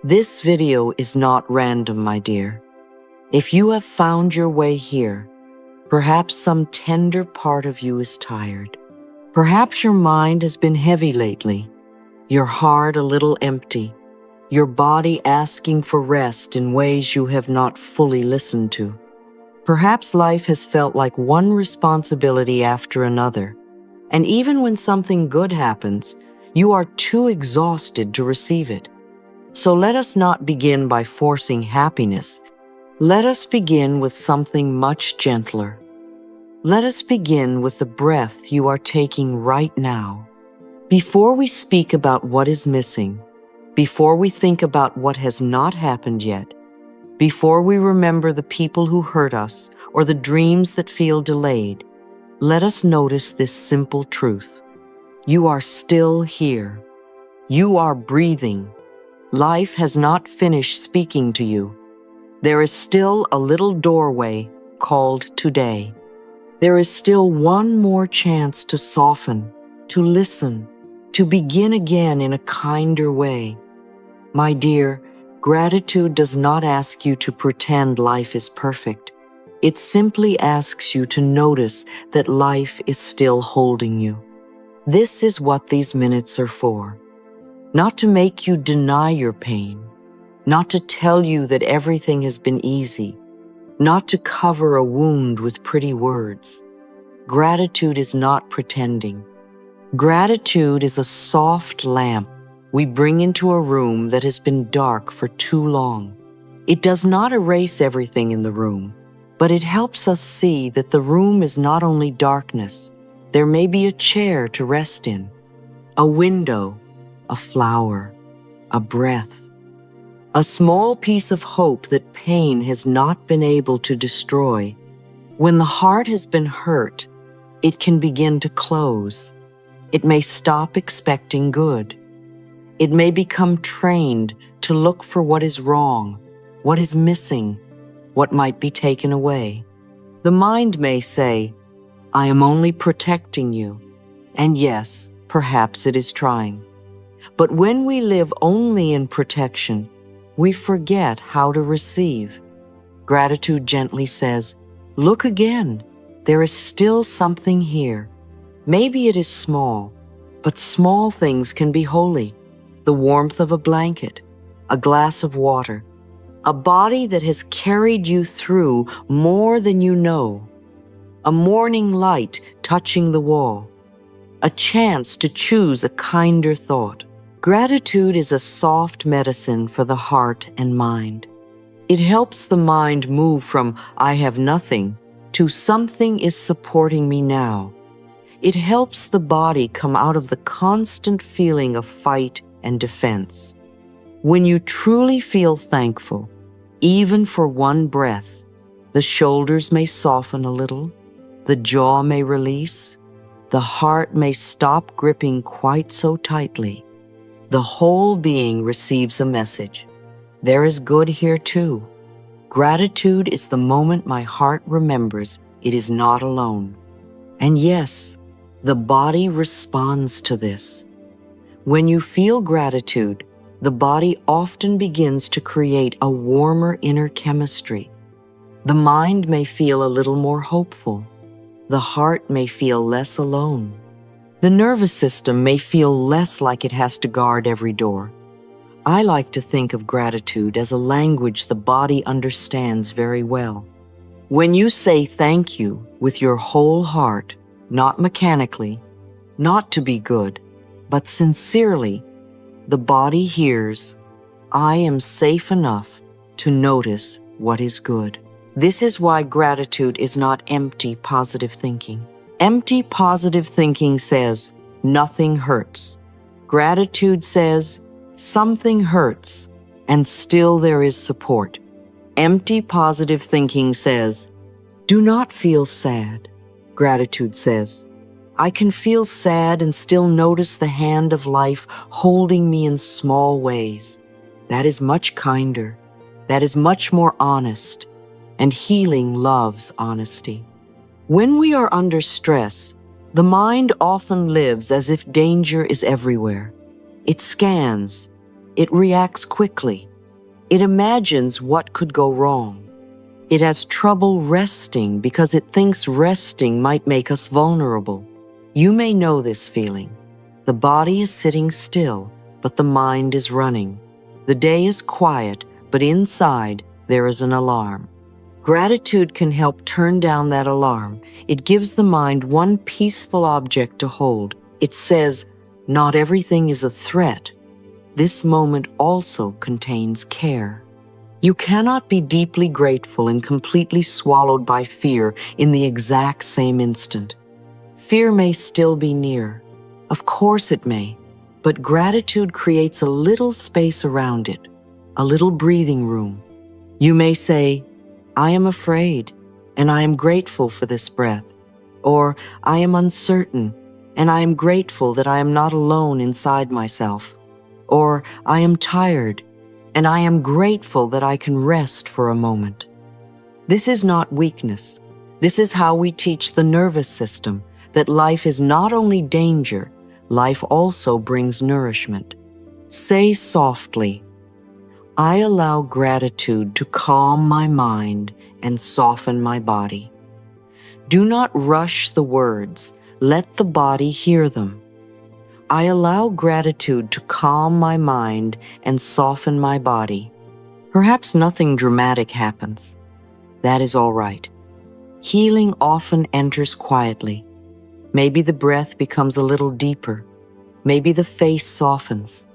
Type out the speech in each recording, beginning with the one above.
This video is not random, my dear. If you have found your way here, perhaps some tender part of you is tired. Perhaps your mind has been heavy lately, your heart a little empty, your body asking for rest in ways you have not fully listened to. Perhaps life has felt like one responsibility after another, and even when something good happens, you are too exhausted to receive it. So let us not begin by forcing happiness. Let us begin with something much gentler. Let us begin with the breath you are taking right now. Before we speak about what is missing, before we think about what has not happened yet, before we remember the people who hurt us or the dreams that feel delayed, let us notice this simple truth. You are still here. You are breathing. Life has not finished speaking to you. There is still a little doorway called today. There is still one more chance to soften, to listen, to begin again in a kinder way. My dear, gratitude does not ask you to pretend life is perfect. It simply asks you to notice that life is still holding you. This is what these minutes are for. Not to make you deny your pain, not to tell you that everything has been easy, not to cover a wound with pretty words. Gratitude is not pretending. Gratitude is a soft lamp we bring into a room that has been dark for too long. It does not erase everything in the room, but it helps us see that the room is not only darkness. There may be a chair to rest in, a window, a flower, a breath, a small piece of hope that pain has not been able to destroy. When the heart has been hurt, it can begin to close. It may stop expecting good. It may become trained to look for what is wrong, what is missing, what might be taken away. The mind may say, I am only protecting you. And yes, perhaps it is trying. But when we live only in protection, we forget how to receive. Gratitude gently says, look again. There is still something here. Maybe it is small, but small things can be holy. The warmth of a blanket, a glass of water, a body that has carried you through more than you know, a morning light touching the wall, a chance to choose a kinder thought. Gratitude is a soft medicine for the heart and mind. It helps the mind move from I have nothing to something is supporting me now. It helps the body come out of the constant feeling of fight and defense. When you truly feel thankful, even for one breath, the shoulders may soften a little, the jaw may release, the heart may stop gripping quite so tightly. The whole being receives a message. There is good here too. Gratitude is the moment my heart remembers it is not alone. And yes, the body responds to this. When you feel gratitude, the body often begins to create a warmer inner chemistry. The mind may feel a little more hopeful. The heart may feel less alone. The nervous system may feel less like it has to guard every door. I like to think of gratitude as a language the body understands very well. When you say thank you with your whole heart, not mechanically, not to be good, but sincerely, the body hears, I am safe enough to notice what is good. This is why gratitude is not empty positive thinking. Empty positive thinking says, nothing hurts. Gratitude says, something hurts, and still there is support. Empty positive thinking says, do not feel sad. Gratitude says, I can feel sad and still notice the hand of life holding me in small ways. That is much kinder. That is much more honest. And healing loves honesty. When we are under stress, the mind often lives as if danger is everywhere. It scans. It reacts quickly. It imagines what could go wrong. It has trouble resting because it thinks resting might make us vulnerable. You may know this feeling. The body is sitting still, but the mind is running. The day is quiet, but inside there is an alarm. Gratitude can help turn down that alarm. It gives the mind one peaceful object to hold. It says, not everything is a threat. This moment also contains care. You cannot be deeply grateful and completely swallowed by fear in the exact same instant. Fear may still be near. Of course it may, but gratitude creates a little space around it, a little breathing room. You may say, I am afraid, and I am grateful for this breath. Or, I am uncertain, and I am grateful that I am not alone inside myself. Or, I am tired, and I am grateful that I can rest for a moment. This is not weakness. This is how we teach the nervous system that life is not only danger, life also brings nourishment. Say softly, I allow gratitude to calm my mind and soften my body. Do not rush the words. Let the body hear them. I allow gratitude to calm my mind and soften my body. Perhaps nothing dramatic happens. That is all right. Healing often enters quietly. Maybe the breath becomes a little deeper. Maybe the face softens.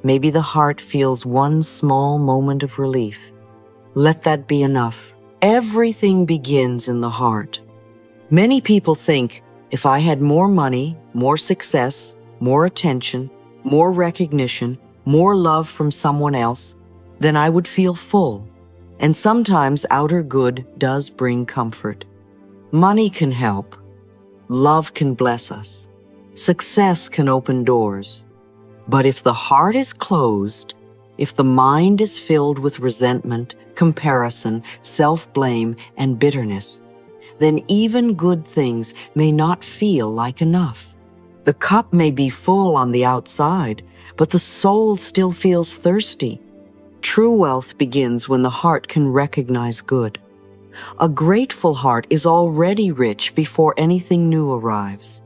Maybe the heart feels one small moment of relief. Let that be enough. Everything begins in the heart. Many people think, if I had more money, more success, more attention, more recognition, more love from someone else, then I would feel full. And sometimes outer good does bring comfort. Money can help. Love can bless us. Success can open doors. But if the heart is closed, if the mind is filled with resentment, comparison, self-blame, and bitterness, then even good things may not feel like enough. The cup may be full on the outside, but the soul still feels thirsty. True wealth begins when the heart can recognize good. A grateful heart is already rich before anything new arrives.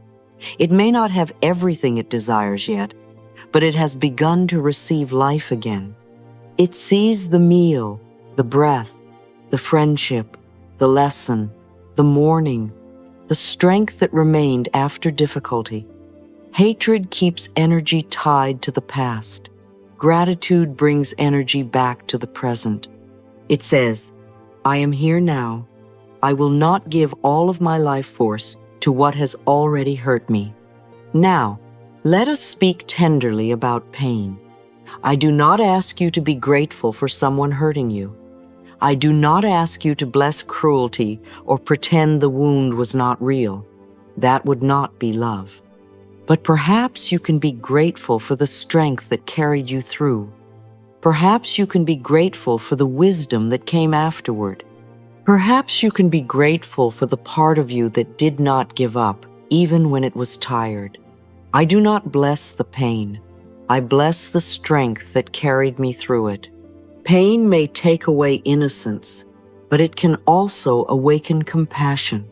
It may not have everything it desires yet, but it has begun to receive life again. It sees the meal, the breath, the friendship, the lesson, the mourning, the strength that remained after difficulty. Hatred keeps energy tied to the past. Gratitude brings energy back to the present. It says, I am here now. I will not give all of my life force to what has already hurt me. Now, let us speak tenderly about pain. I do not ask you to be grateful for someone hurting you. I do not ask you to bless cruelty or pretend the wound was not real. That would not be love. But perhaps you can be grateful for the strength that carried you through. Perhaps you can be grateful for the wisdom that came afterward. Perhaps you can be grateful for the part of you that did not give up, even when it was tired. I do not bless the pain. I bless the strength that carried me through it. Pain may take away innocence, but it can also awaken compassion.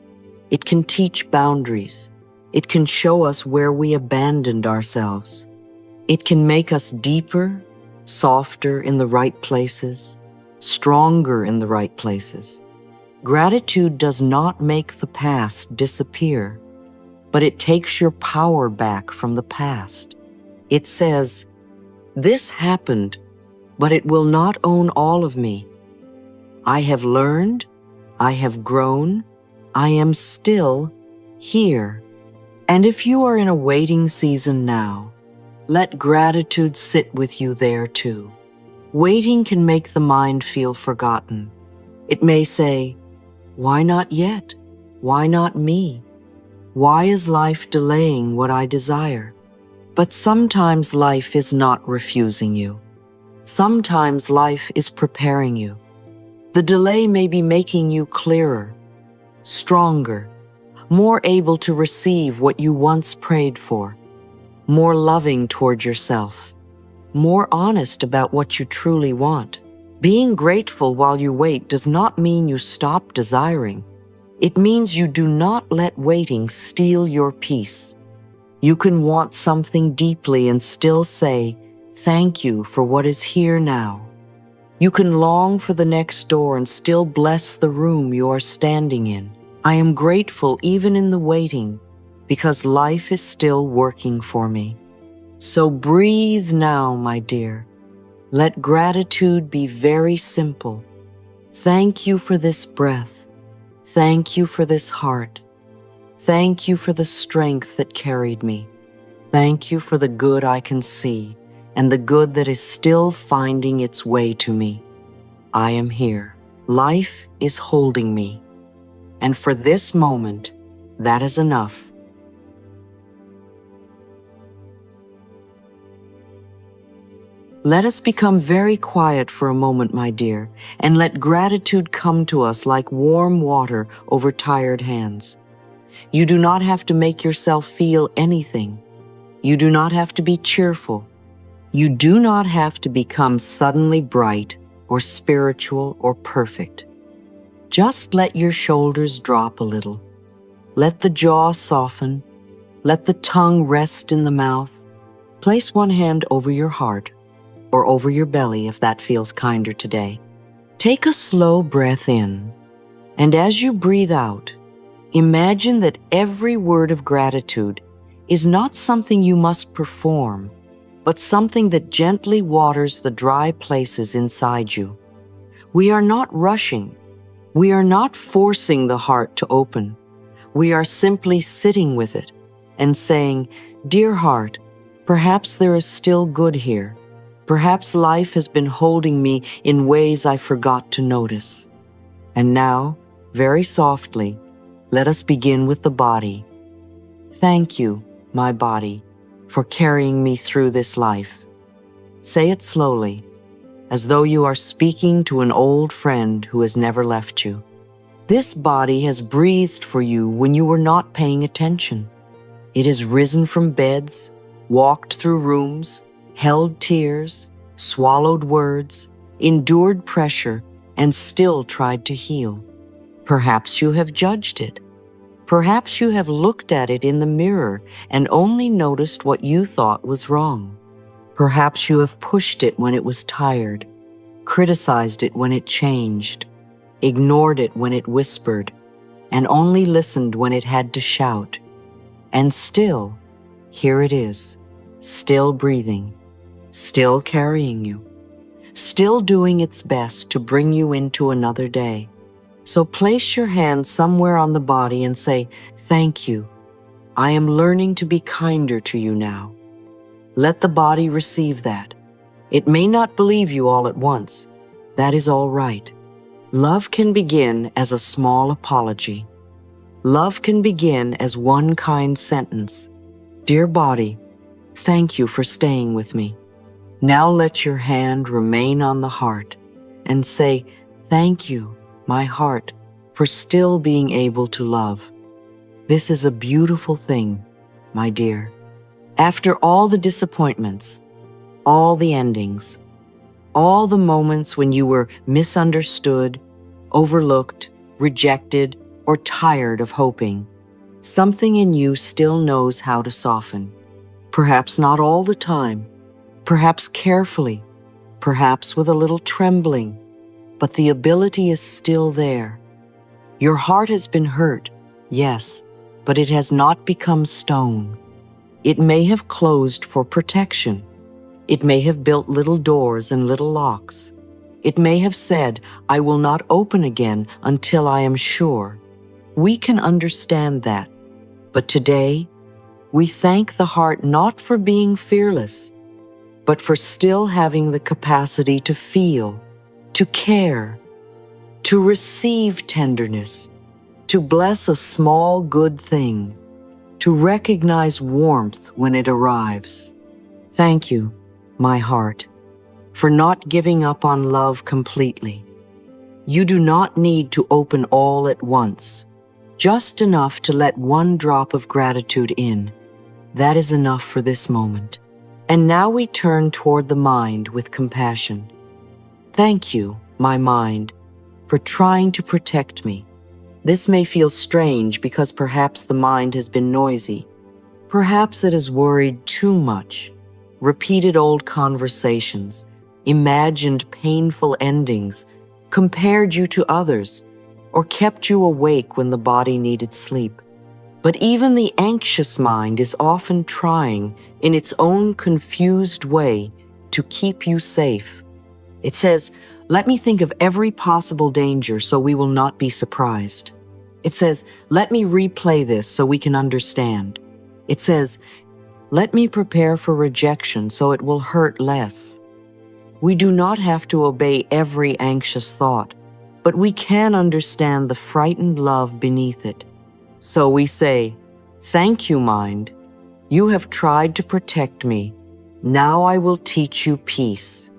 It can teach boundaries. It can show us where we abandoned ourselves. It can make us deeper, softer in the right places, stronger in the right places. Gratitude does not make the past disappear, but it takes your power back from the past. It says, this happened, but it will not own all of me. I have learned, I have grown, I am still here. And if you are in a waiting season now, let gratitude sit with you there too. Waiting can make the mind feel forgotten. It may say, why not yet? Why not me? Why is life delaying what I desire? But sometimes life is not refusing you. Sometimes life is preparing you. The delay may be making you clearer, stronger, more able to receive what you once prayed for, more loving toward yourself, more honest about what you truly want. Being grateful while you wait does not mean you stop desiring. It means you do not let waiting steal your peace. You can want something deeply and still say, "Thank you for what is here now." You can long for the next door and still bless the room you are standing in. I am grateful even in the waiting because life is still working for me. So breathe now, my dear. Let gratitude be very simple. Thank you for this breath. Thank you for this heart. Thank you for the strength that carried me. Thank you for the good I can see and the good that is still finding its way to me. I am here. Life is holding me. And for this moment, that is enough. Let us become very quiet for a moment, my dear, and let gratitude come to us like warm water over tired hands. You do not have to make yourself feel anything. You do not have to be cheerful. You do not have to become suddenly bright or spiritual or perfect. Just let your shoulders drop a little. Let the jaw soften. Let the tongue rest in the mouth. Place one hand over your heart or over your belly if that feels kinder today. Take a slow breath in, and as you breathe out, imagine that every word of gratitude is not something you must perform, but something that gently waters the dry places inside you. We are not rushing. We are not forcing the heart to open. We are simply sitting with it and saying, "Dear heart, perhaps there is still good here. Perhaps life has been holding me in ways I forgot to notice." And now, very softly, let us begin with the body. Thank you, my body, for carrying me through this life. Say it slowly, as though you are speaking to an old friend who has never left you. This body has breathed for you when you were not paying attention. It has risen from beds, walked through rooms, held tears, swallowed words, endured pressure, and still tried to heal. Perhaps you have judged it. Perhaps you have looked at it in the mirror and only noticed what you thought was wrong. Perhaps you have pushed it when it was tired, criticized it when it changed, ignored it when it whispered, and only listened when it had to shout. And still, here it is, still breathing, still carrying you, still doing its best to bring you into another day. So place your hand somewhere on the body and say, "Thank you. I am learning to be kinder to you now." Let the body receive that. It may not believe you all at once. That is all right. Love can begin as a small apology. Love can begin as one kind sentence. "Dear body, thank you for staying with me." Now let your hand remain on the heart and say, "Thank you, my heart, for still being able to love." This is a beautiful thing, my dear. After all the disappointments, all the endings, all the moments when you were misunderstood, overlooked, rejected, or tired of hoping, something in you still knows how to soften. Perhaps not all the time, perhaps carefully, perhaps with a little trembling, but the ability is still there. Your heart has been hurt, yes, but it has not become stone. It may have closed for protection. It may have built little doors and little locks. It may have said, "I will not open again until I am sure." We can understand that. But today, we thank the heart not for being fearless, but for still having the capacity to feel, to care, to receive tenderness, to bless a small good thing, to recognize warmth when it arrives. Thank you, my heart, for not giving up on love completely. You do not need to open all at once, just enough to let one drop of gratitude in. That is enough for this moment. And now we turn toward the mind with compassion. Thank you, my mind, for trying to protect me. This may feel strange because perhaps the mind has been noisy. Perhaps it has worried too much, repeated old conversations, imagined painful endings, compared you to others, or kept you awake when the body needed sleep. But even the anxious mind is often trying, in its own confused way, to keep you safe. It says, let me think of every possible danger so we will not be surprised. It says, let me replay this so we can understand. It says, let me prepare for rejection so it will hurt less. We do not have to obey every anxious thought, but we can understand the frightened love beneath it. So we say, thank you, mind. You have tried to protect me. Now I will teach you peace.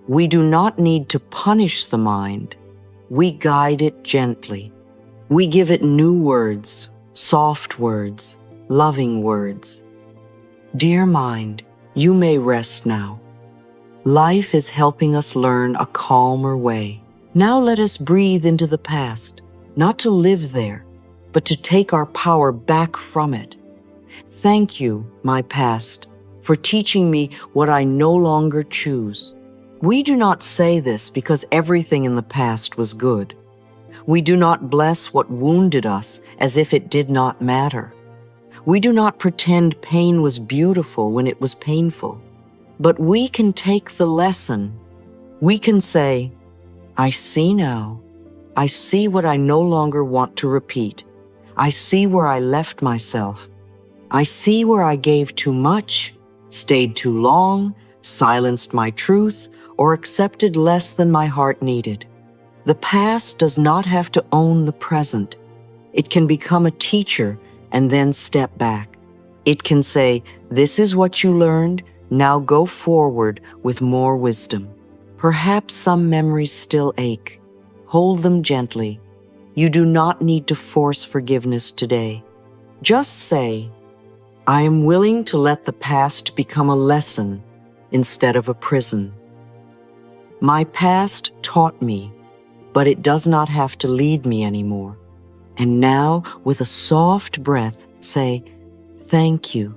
We do not need to punish the mind. We guide it gently. We give it new words, soft words, loving words. Dear mind, you may rest now. Life is helping us learn a calmer way. Now let us breathe into the past, not to live there, but to take our power back from it. Thank you, my past, for teaching me what I no longer choose. We do not say this because everything in the past was good. We do not bless what wounded us as if it did not matter. We do not pretend pain was beautiful when it was painful. But we can take the lesson. We can say, I see now. I see what I no longer want to repeat. I see where I left myself. I see where I gave too much, stayed too long, silenced my truth, or accepted less than my heart needed. The past does not have to own the present. It can become a teacher and then step back. It can say, this is what you learned. Now go forward with more wisdom. Perhaps some memories still ache. Hold them gently. You do not need to force forgiveness today. Just say, I am willing to let the past become a lesson instead of a prison. My past taught me, but it does not have to lead me anymore. And now, with a soft breath, say, thank you,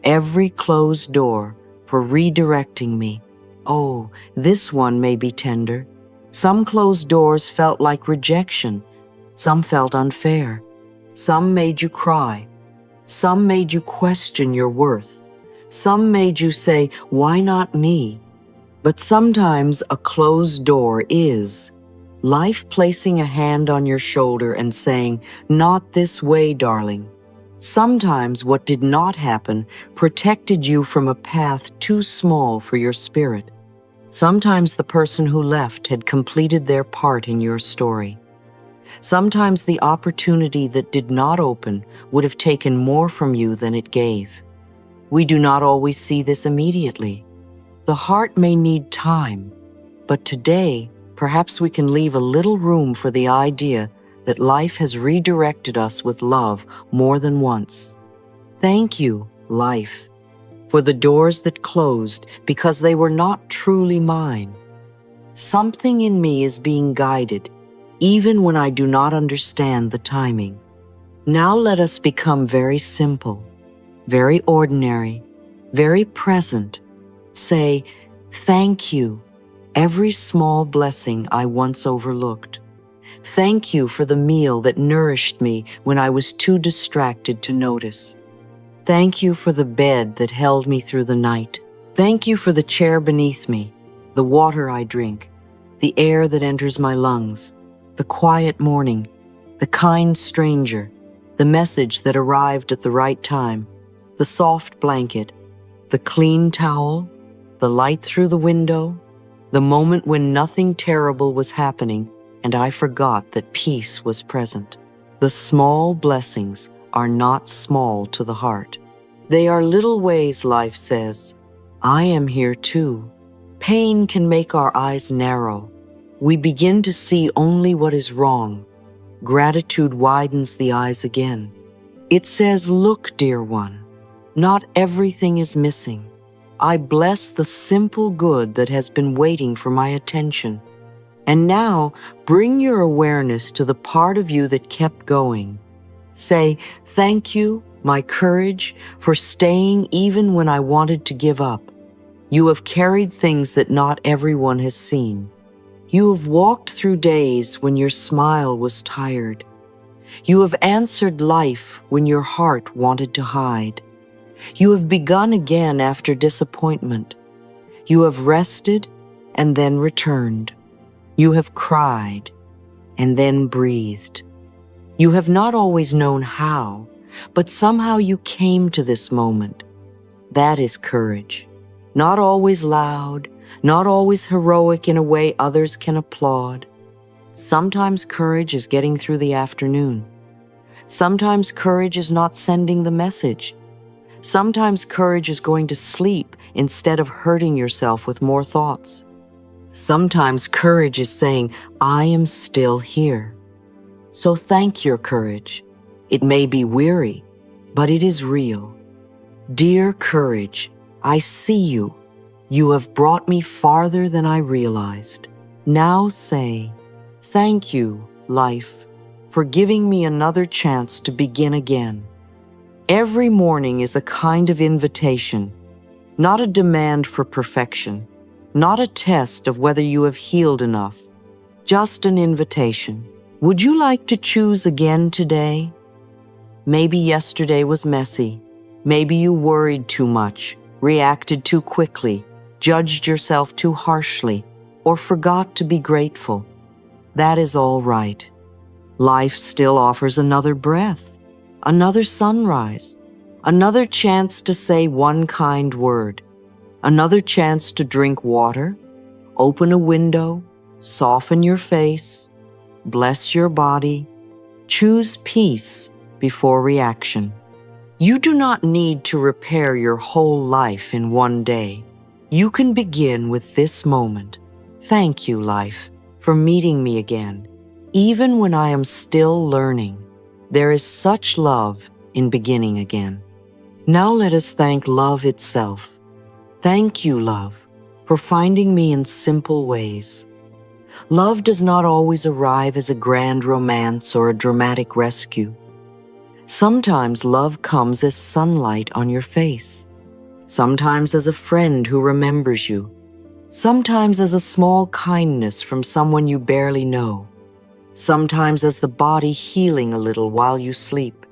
every closed door, for redirecting me. Oh, this one may be tender. Some closed doors felt like rejection. Some felt unfair. Some made you cry. Some made you question your worth. Some made you say, why not me? But sometimes a closed door is life placing a hand on your shoulder and saying, not this way, darling. Sometimes what did not happen protected you from a path too small for your spirit. Sometimes the person who left had completed their part in your story. Sometimes the opportunity that did not open would have taken more from you than it gave. We do not always see this immediately. The heart may need time, but today, perhaps we can leave a little room for the idea that life has redirected us with love more than once. Thank you, life, for the doors that closed because they were not truly mine. Something in me is being guided, even when I do not understand the timing. Now let us become very simple, very ordinary, very present. Say, thank you, every small blessing I once overlooked. Thank you for the meal that nourished me when I was too distracted to notice. Thank you for the bed that held me through the night. Thank you for the chair beneath me, the water I drink, the air that enters my lungs, the quiet morning, the kind stranger, the message that arrived at the right time, the soft blanket, the clean towel, the light through the window, the moment when nothing terrible was happening and I forgot that peace was present. The small blessings are not small to the heart. They are little ways life says, I am here too. Pain can make our eyes narrow. We begin to see only what is wrong. Gratitude widens the eyes again. It says, look, dear one, not everything is missing. I bless the simple good that has been waiting for my attention. And now bring your awareness to the part of you that kept going. Say, "Thank you, my courage, for staying even when I wanted to give up. You have carried things that not everyone has seen. You have walked through days when your smile was tired. You have answered life when your heart wanted to hide. You have begun again after disappointment. You have rested and then returned. You have cried and then breathed. You have not always known how, but somehow you came to this moment. That is courage. Not always loud, not always heroic in a way others can applaud. Sometimes courage is getting through the afternoon. Sometimes courage is not sending the message. Sometimes courage is going to sleep instead of hurting yourself with more thoughts. Sometimes courage is saying, "I am still here." So thank your courage. It may be weary, but it is real. Dear courage, I see you. You have brought me farther than I realized. Now say, "Thank you, life, for giving me another chance to begin again." Every morning is a kind of invitation, not a demand for perfection, not a test of whether you have healed enough, just an invitation. Would you like to choose again today? Maybe yesterday was messy. Maybe you worried too much, reacted too quickly, judged yourself too harshly, or forgot to be grateful. That is all right. Life still offers another breath, another sunrise, another chance to say one kind word, another chance to drink water, open a window, soften your face, bless your body, choose peace before reaction. You do not need to repair your whole life in one day. You can begin with this moment. Thank you, life, for meeting me again. Even when I am still learning, there is such love in beginning again. Now let us thank love itself. Thank you, love, for finding me in simple ways. Love does not always arrive as a grand romance or a dramatic rescue. Sometimes love comes as sunlight on your face. Sometimes as a friend who remembers you. Sometimes as a small kindness from someone you barely know. Sometimes as the body healing a little while you sleep.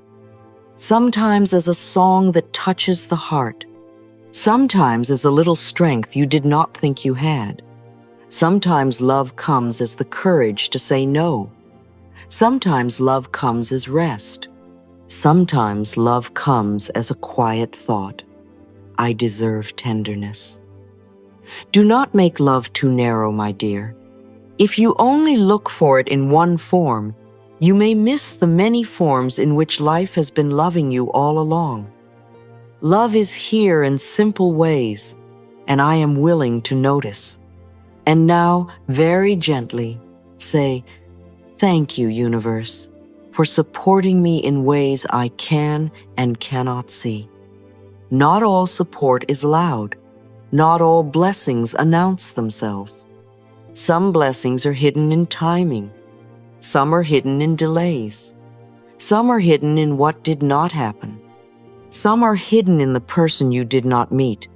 Sometimes as a song that touches the heart. Sometimes as a little strength you did not think you had. Sometimes love comes as the courage to say no. Sometimes love comes as rest. Sometimes love comes as a quiet thought. I deserve tenderness. Do not make love too narrow, my dear. If you only look for it in one form, you may miss the many forms in which life has been loving you all along. Love is here in simple ways, and I am willing to notice. And now, very gently, say, "Thank you, universe, for supporting me in ways I can and cannot see." Not all support is loud. Not all blessings announce themselves. Some blessings are hidden in timing. Some are hidden in delays. Some are hidden in what did not happen. Some are hidden in the person you did not meet,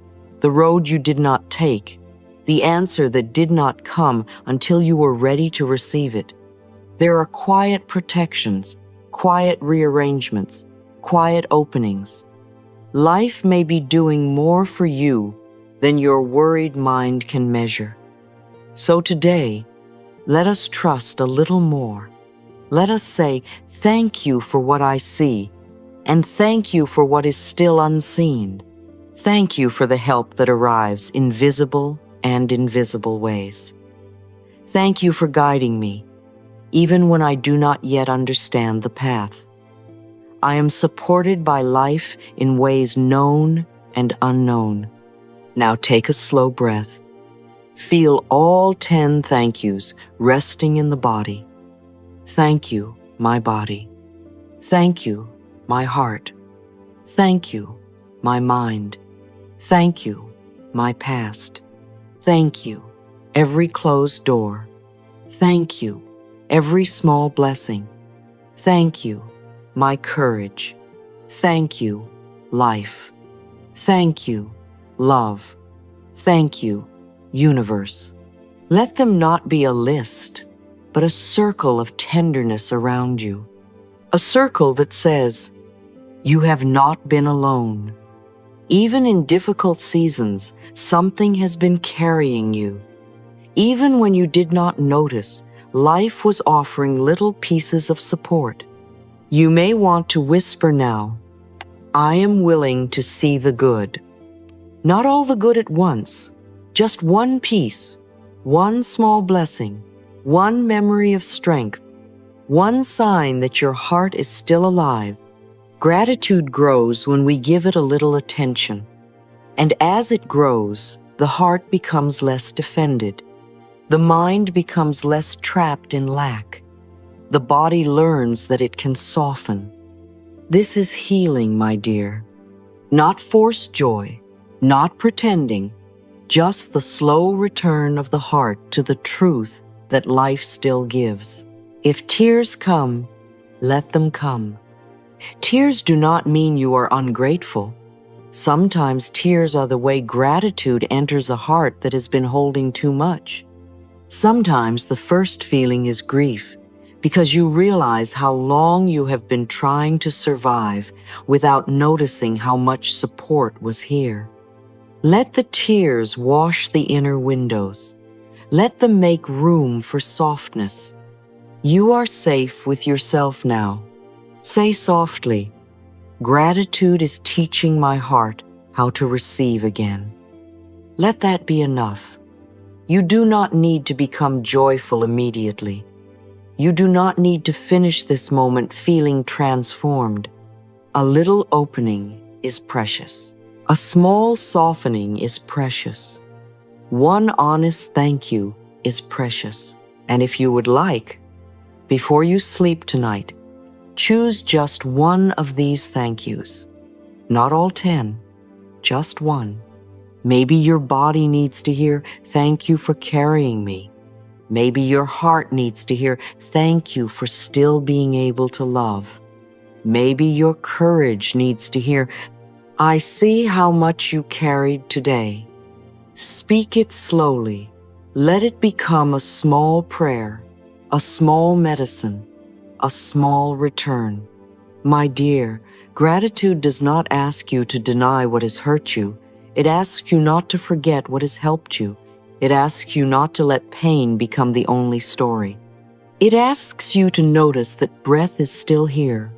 the road you did not take, the answer that did not come until you were ready to receive it. There are quiet protections, quiet rearrangements, quiet openings. Life may be doing more for you than your worried mind can measure. So today, let us trust a little more. Let us say, "Thank you for what I see, and thank you for what is still unseen. Thank you for the help that arrives in visible and invisible ways. Thank you for guiding me, even when I do not yet understand the path. I am supported by life in ways known and unknown." Now take a slow breath. Feel all 10 thank yous resting in the body. Thank you, my body. Thank you, my heart. Thank you, my mind. Thank you, my past. Thank you, every closed door. Thank you, every small blessing. Thank you, my courage. Thank you, life. Thank you, love. Thank you, universe. Let them not be a list, but a circle of tenderness around you. A circle that says, you have not been alone. Even in difficult seasons, something has been carrying you. Even when you did not notice, life was offering little pieces of support. You may want to whisper now, I am willing to see the good. Not all the good at once, just one piece, one small blessing, one memory of strength, one sign that your heart is still alive. Gratitude grows when we give it a little attention. And as it grows, the heart becomes less defended. The mind becomes less trapped in lack. The body learns that it can soften. This is healing, my dear. Not forced joy, not pretending, just the slow return of the heart to the truth that life still gives. If tears come, let them come. Tears do not mean you are ungrateful. Sometimes tears are the way gratitude enters a heart that has been holding too much. Sometimes the first feeling is grief, because you realize how long you have been trying to survive without noticing how much support was here. Let the tears wash the inner windows. Let them make room for softness. You are safe with yourself now. Say softly, gratitude is teaching my heart how to receive again. Let that be enough. You do not need to become joyful immediately. You do not need to finish this moment feeling transformed. A little opening is precious. A small softening is precious. One honest thank you is precious. And if you would like, before you sleep tonight, choose just one of these thank yous. Not all 10, just one. Maybe your body needs to hear, thank you for carrying me. Maybe your heart needs to hear, thank you for still being able to love. Maybe your courage needs to hear, I see how much you carried today. Speak it slowly. Let it become a small prayer, a small medicine, a small return. My dear, gratitude does not ask you to deny what has hurt you. It asks you not to forget what has helped you. It asks you not to let pain become the only story. It asks you to notice that breath is still here,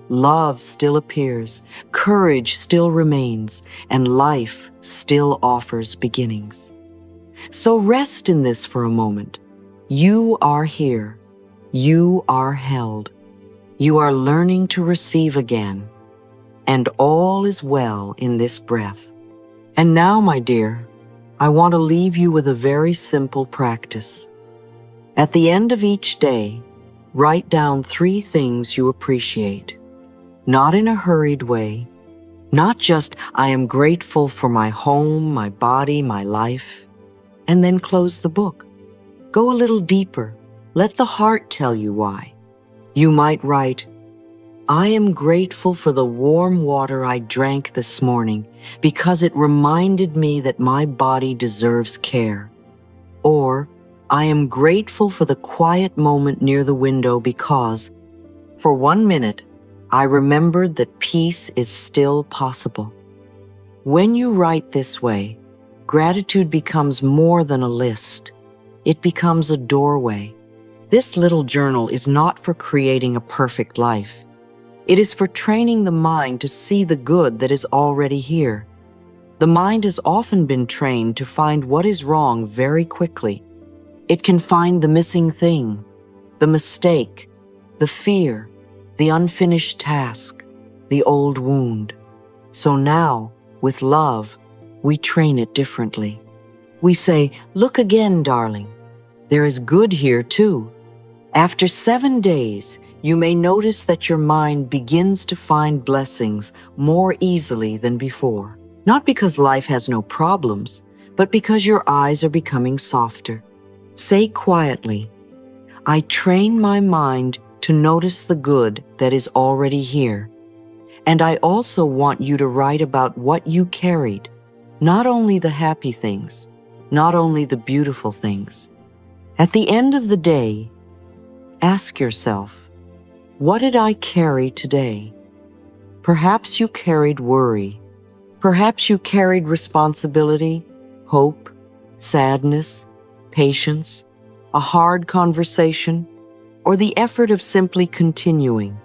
love still appears, courage still remains, and life still offers beginnings. So rest in this for a moment. You are here. You are held. You are learning to receive again. And all is well in this breath. And now, my dear, I want to leave you with a very simple practice. At the end of each day, write down 3 things you appreciate. Not in a hurried way. Not just, I am grateful for my home, my body, my life. And then close the book. Go a little deeper. Let the heart tell you why. You might write, I am grateful for the warm water I drank this morning because it reminded me that my body deserves care. Or, I am grateful for the quiet moment near the window because, for 1 minute, I remembered that peace is still possible. When you write this way, gratitude becomes more than a list. It becomes a doorway. This little journal is not for creating a perfect life. It is for training the mind to see the good that is already here. The mind has often been trained to find what is wrong very quickly. It can find the missing thing, the mistake, the fear, the unfinished task, the old wound. So now, with love, we train it differently. We say, look again, darling. There is good here too. After 7 days, you may notice that your mind begins to find blessings more easily than before. Not because life has no problems, but because your eyes are becoming softer. Say quietly, I train my mind to notice the good that is already here. And I also want you to write about what you carried, not only the happy things, not only the beautiful things. At the end of the day, ask yourself, what did I carry today? Perhaps you carried worry. Perhaps you carried responsibility, hope, sadness, patience, a hard conversation, or the effort of simply continuing.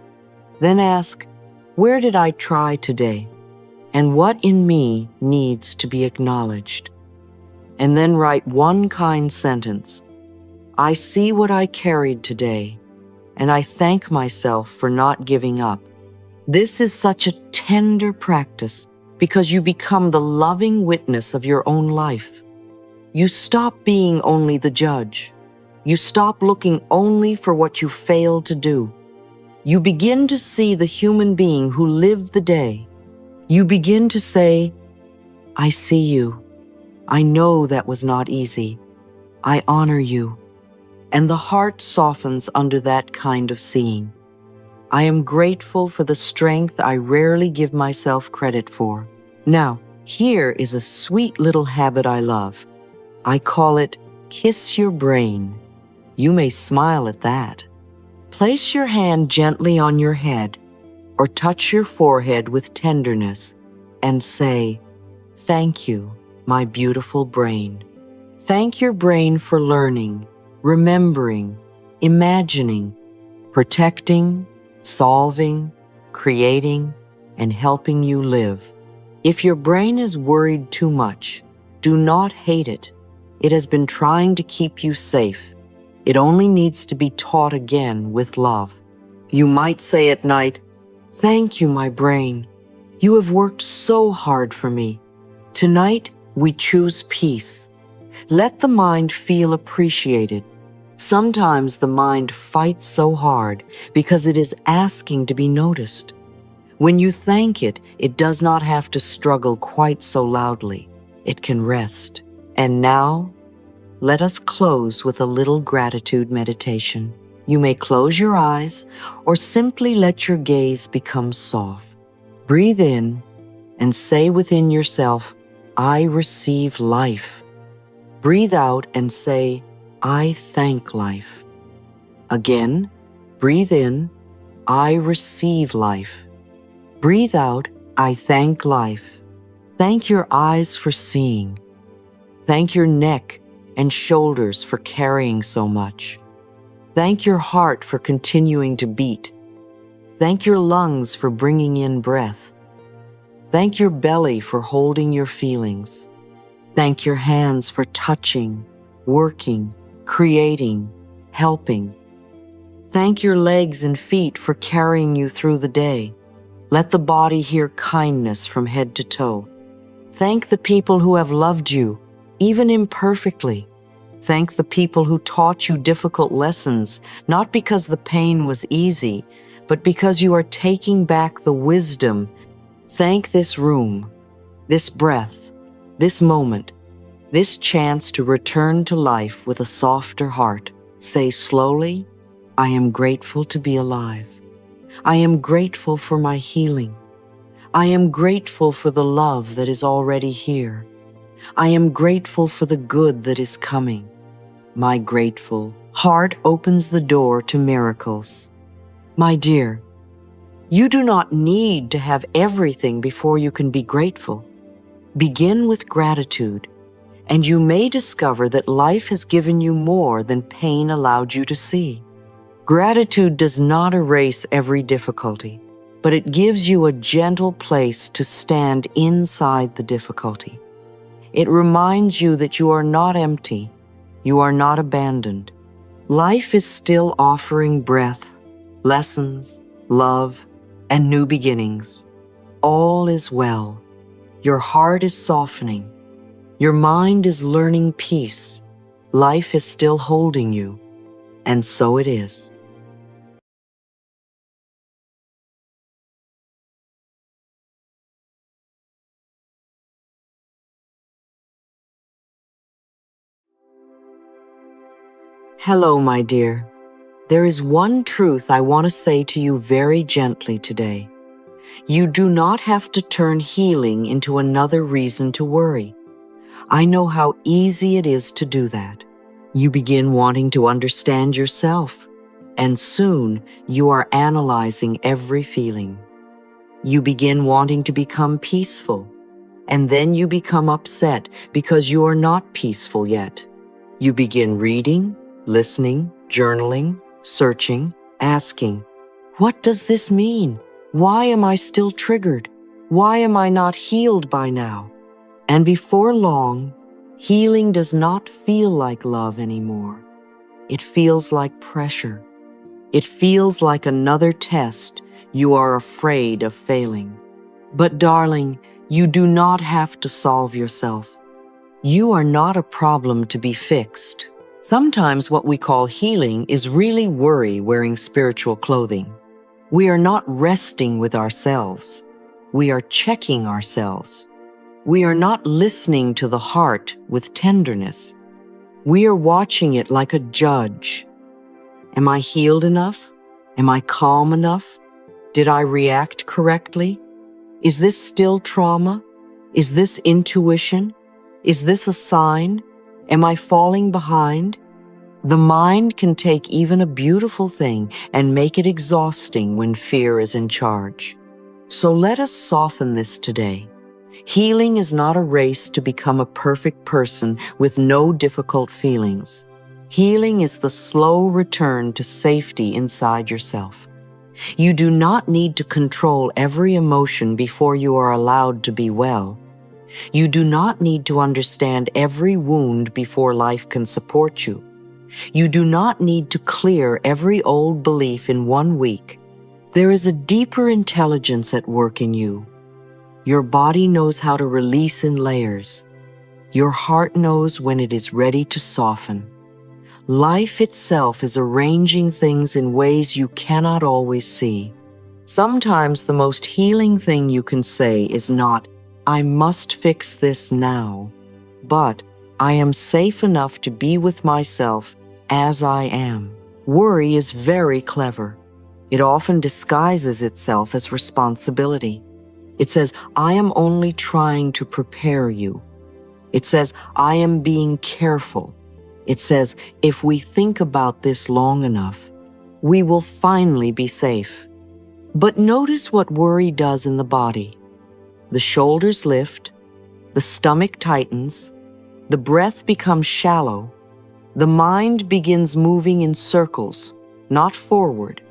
Then ask, where did I try today? And what in me needs to be acknowledged? And then write one kind sentence. I see what I carried today, and I thank myself for not giving up. This is such a tender practice because you become the loving witness of your own life. You stop being only the judge. You stop looking only for what you failed to do. You begin to see the human being who lived the day. You begin to say, I see you. I know that was not easy. I honor you. And the heart softens under that kind of seeing. I am grateful for the strength I rarely give myself credit for. Now, here is a sweet little habit I love. I call it kiss your brain. You may smile at that. Place your hand gently on your head or touch your forehead with tenderness and say, thank you, my beautiful brain. Thank your brain for learning, remembering, imagining, protecting, solving, creating, and helping you live. If your brain is worried too much, do not hate it. It has been trying to keep you safe. It only needs to be taught again with love. You might say at night, thank you, my brain. You have worked so hard for me. Tonight, we choose peace. Let the mind feel appreciated. Sometimes the mind fights so hard because it is asking to be noticed. When you thank it, it does not have to struggle quite so loudly. It can rest. And now, let us close with a little gratitude meditation. You may close your eyes or simply let your gaze become soft. Breathe in and say within yourself, I receive life. Breathe out and say, I thank life. Again, breathe in, I receive life. Breathe out, I thank life. Thank your eyes for seeing. Thank your neck and shoulders for carrying so much. Thank your heart for continuing to beat. Thank your lungs for bringing in breath. Thank your belly for holding your feelings. Thank your hands for touching, working, creating, helping. Thank your legs and feet for carrying you through the day. Let the body hear kindness from head to toe. Thank the people who have loved you, even imperfectly. Thank the people who taught you difficult lessons, not because the pain was easy, but because you are taking back the wisdom. Thank this room, this breath, this moment, this chance to return to life with a softer heart. Say slowly, I am grateful to be alive. I am grateful for my healing. I am grateful for the love that is already here. I am grateful for the good that is coming. My grateful heart opens the door to miracles. My dear, you do not need to have everything before you can be grateful. Begin with gratitude, and you may discover that life has given you more than pain allowed you to see. Gratitude does not erase every difficulty, but it gives you a gentle place to stand inside the difficulty. It reminds you that you are not empty, you are not abandoned. Life is still offering breath, lessons, love, and new beginnings. All is well. Your heart is softening. Your mind is learning peace. Life is still holding you, and so it is. Hello, my dear. There is one truth I want to say to you very gently today. You do not have to turn healing into another reason to worry. I know how easy it is to do that. You begin wanting to understand yourself, and soon you are analyzing every feeling. You begin wanting to become peaceful, and then you become upset because you are not peaceful yet. You begin reading, listening, journaling, searching, asking, what does this mean? Why am I still triggered? Why am I not healed by now? And before long, healing does not feel like love anymore. It feels like pressure. It feels like another test you are afraid of failing. But darling, you do not have to solve yourself. You are not a problem to be fixed. Sometimes what we call healing is really worry wearing spiritual clothing. We are not resting with ourselves. We are checking ourselves. We are not listening to the heart with tenderness. We are watching it like a judge. Am I healed enough? Am I calm enough? Did I react correctly? Is this still trauma? Is this intuition? Is this a sign? Am I falling behind? The mind can take even a beautiful thing and make it exhausting when fear is in charge. So let us soften this today. Healing is not a race to become a perfect person with no difficult feelings. Healing is the slow return to safety inside yourself. You do not need to control every emotion before you are allowed to be well. You do not need to understand every wound before life can support you. You do not need to clear every old belief in 1 week. There is a deeper intelligence at work in you. Your body knows how to release in layers. Your heart knows when it is ready to soften. Life itself is arranging things in ways you cannot always see. Sometimes the most healing thing you can say is not, I must fix this now, but I am safe enough to be with myself as I am. Worry is very clever. It often disguises itself as responsibility. It says, I am only trying to prepare you. It says, I am being careful. It says, if we think about this long enough, we will finally be safe. But notice what worry does in the body. The shoulders lift, the stomach tightens, the breath becomes shallow, the mind begins moving in circles, not forward.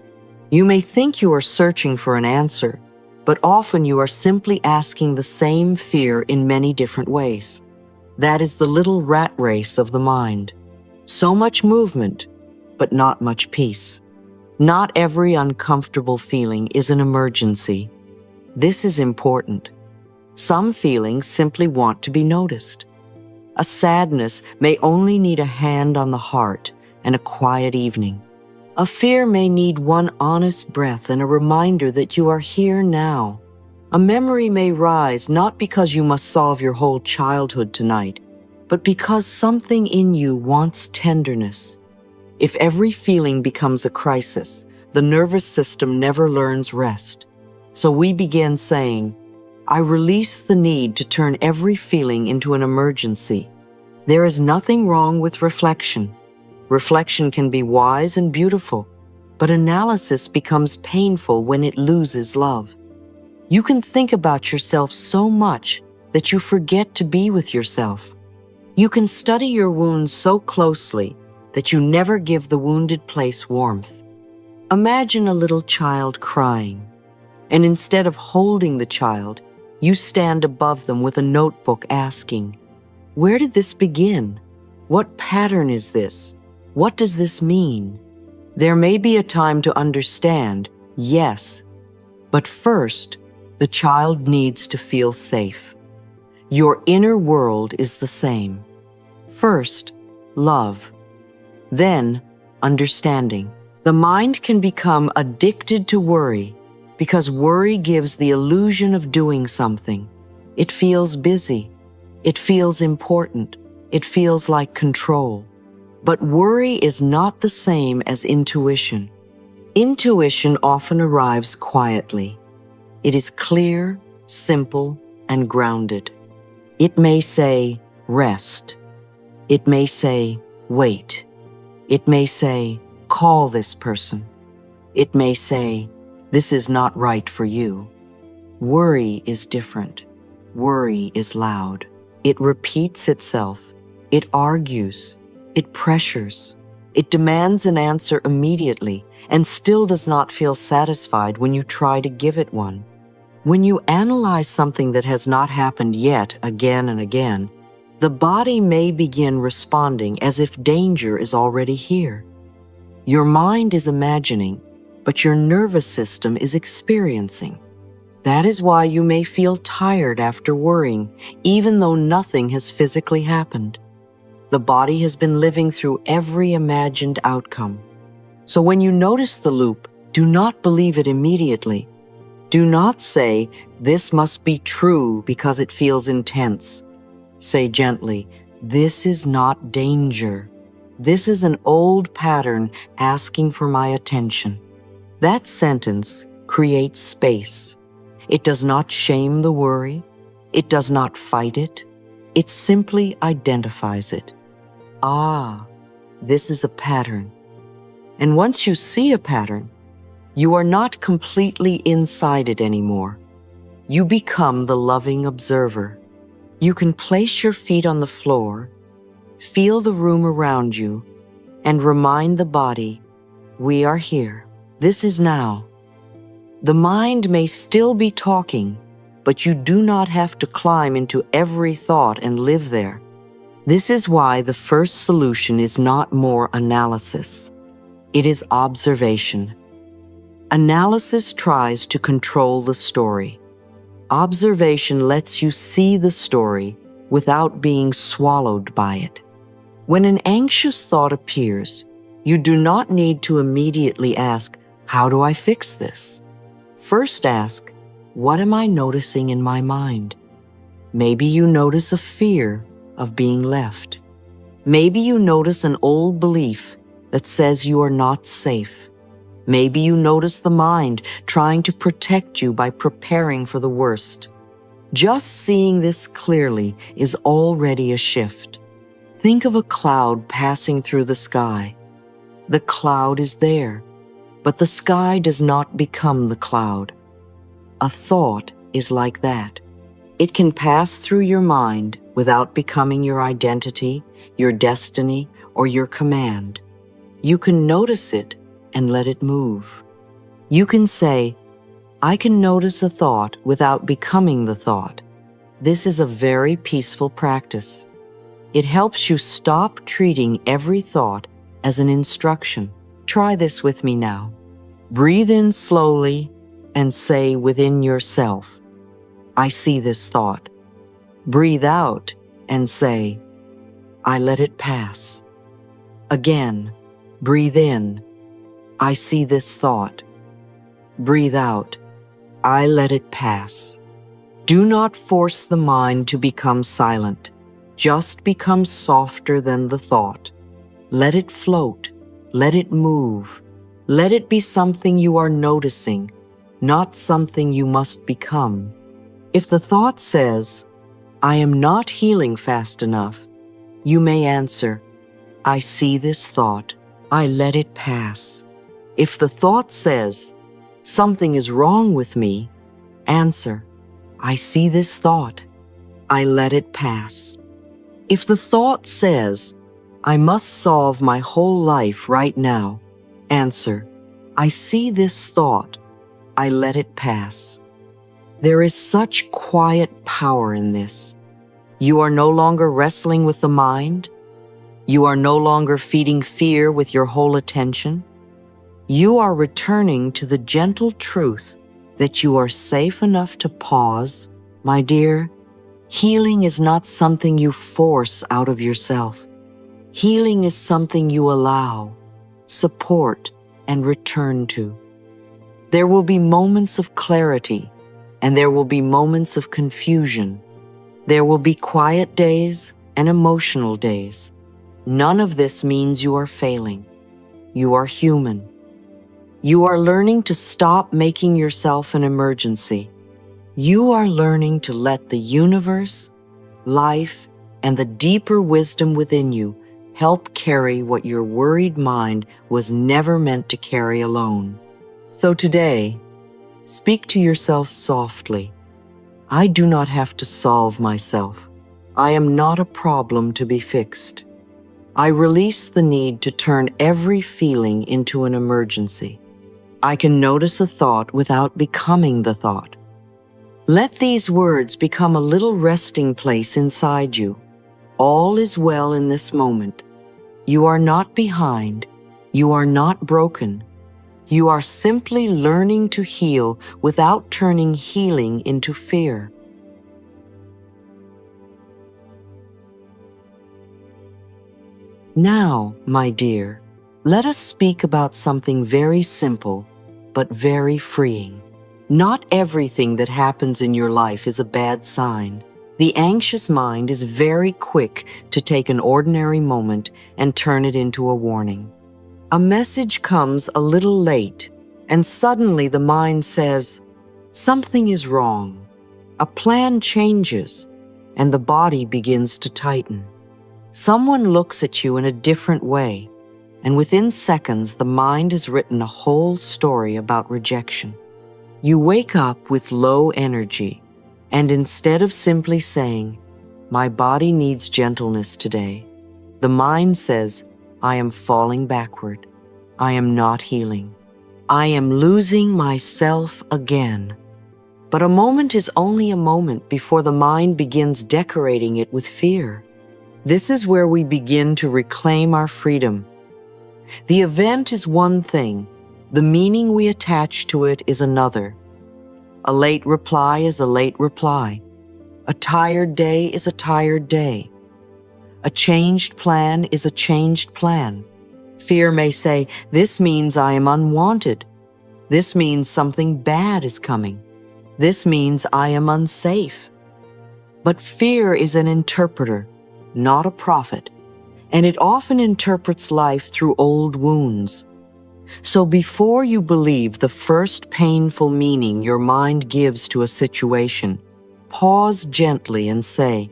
You may think you are searching for an answer, but often you are simply asking the same fear in many different ways. That is the little rat race of the mind. So much movement, but not much peace. Not every uncomfortable feeling is an emergency. This is important. Some feelings simply want to be noticed. A sadness may only need a hand on the heart and a quiet evening. A fear may need one honest breath and a reminder that you are here now. A memory may rise not because you must solve your whole childhood tonight, but because something in you wants tenderness. If every feeling becomes a crisis, the nervous system never learns rest. So we begin saying, I release the need to turn every feeling into an emergency. There is nothing wrong with reflection. Reflection can be wise and beautiful, but analysis becomes painful when it loses love. You can think about yourself so much that you forget to be with yourself. You can study your wounds so closely that you never give the wounded place warmth. Imagine a little child crying, and instead of holding the child, you stand above them with a notebook asking, where did this begin? What pattern is this? What does this mean? There may be a time to understand, yes, but first, the child needs to feel safe. Your inner world is the same. First, love. Then, understanding. The mind can become addicted to worry because worry gives the illusion of doing something. It feels busy. It feels important. It feels like control. But worry is not the same as intuition. Intuition often arrives quietly. It is clear, simple, and grounded. It may say, rest. It may say, wait. It may say, call this person. It may say, this is not right for you. Worry is different. Worry is loud. It repeats itself. It argues. It pressures. It demands an answer immediately and still does not feel satisfied when you try to give it one. When you analyze something that has not happened yet again and again, the body may begin responding as if danger is already here. Your mind is imagining, but your nervous system is experiencing. That is why you may feel tired after worrying, even though nothing has physically happened. The body has been living through every imagined outcome. So when you notice the loop, do not believe it immediately. Do not say, this must be true because it feels intense. Say gently, this is not danger. This is an old pattern asking for my attention. That sentence creates space. It does not shame the worry. It does not fight it. It simply identifies it. Ah, this is a pattern. And once you see a pattern, you are not completely inside it anymore. You become the loving observer. You can place your feet on the floor, feel the room around you, and remind the body, we are here. This is now. The mind may still be talking, but you do not have to climb into every thought and live there. This is why the first solution is not more analysis. It is observation. Analysis tries to control the story. Observation lets you see the story without being swallowed by it. When an anxious thought appears, you do not need to immediately ask, how do I fix this? First ask, what am I noticing in my mind? Maybe you notice a fear of being left. Maybe you notice an old belief that says you are not safe. Maybe you notice the mind trying to protect you by preparing for the worst. Just seeing this clearly is already a shift. Think of a cloud passing through the sky. The cloud is there, but the sky does not become the cloud. A thought is like that. It can pass through your mind without becoming your identity, your destiny, or your command. You can notice it and let it move. You can say, I can notice a thought without becoming the thought. This is a very peaceful practice. It helps you stop treating every thought as an instruction. Try this with me now. Breathe in slowly and say within yourself, I see this thought. Breathe out and say, I let it pass. Again, breathe in. I see this thought. Breathe out. I let it pass. Do not force the mind to become silent. Just become softer than the thought. Let it float. Let it move. Let it be something you are noticing, not something you must become. If the thought says, I am not healing fast enough, you may answer, I see this thought. I let it pass. If the thought says, something is wrong with me, answer, I see this thought. I let it pass. If the thought says, I must solve my whole life right now, answer, I see this thought. I let it pass. There is such quiet power in this. You are no longer wrestling with the mind. You are no longer feeding fear with your whole attention. You are returning to the gentle truth that you are safe enough to pause. My dear, healing is not something you force out of yourself. Healing is something you allow, support, and return to. There will be moments of clarity, and there will be moments of confusion. There will be quiet days and emotional days. None of this means you are failing. You are human. You are learning to stop making yourself an emergency. You are learning to let the universe, life, and the deeper wisdom within you help carry what your worried mind was never meant to carry alone. So today, speak to yourself softly. I do not have to solve myself. I am not a problem to be fixed. I release the need to turn every feeling into an emergency. I can notice a thought without becoming the thought. Let these words become a little resting place inside you. All is well in this moment. You are not behind. You are not broken. You are simply learning to heal without turning healing into fear. Now, my dear, let us speak about something very simple, but very freeing. Not everything that happens in your life is a bad sign. The anxious mind is very quick to take an ordinary moment and turn it into a warning. A message comes a little late, and suddenly the mind says, something is wrong. A plan changes, and the body begins to tighten. Someone looks at you in a different way, and within seconds the mind has written a whole story about rejection. You wake up with low energy, and instead of simply saying, my body needs gentleness today, the mind says, I am falling backward. I am not healing. I am losing myself again. But a moment is only a moment before the mind begins decorating it with fear. This is where we begin to reclaim our freedom. The event is one thing. The meaning we attach to it is another. A late reply is a late reply. A tired day is a tired day. A changed plan is a changed plan. Fear may say, this means I am unwanted. This means something bad is coming. This means I am unsafe. But fear is an interpreter, not a prophet, and it often interprets life through old wounds. So before you believe the first painful meaning your mind gives to a situation, pause gently and say,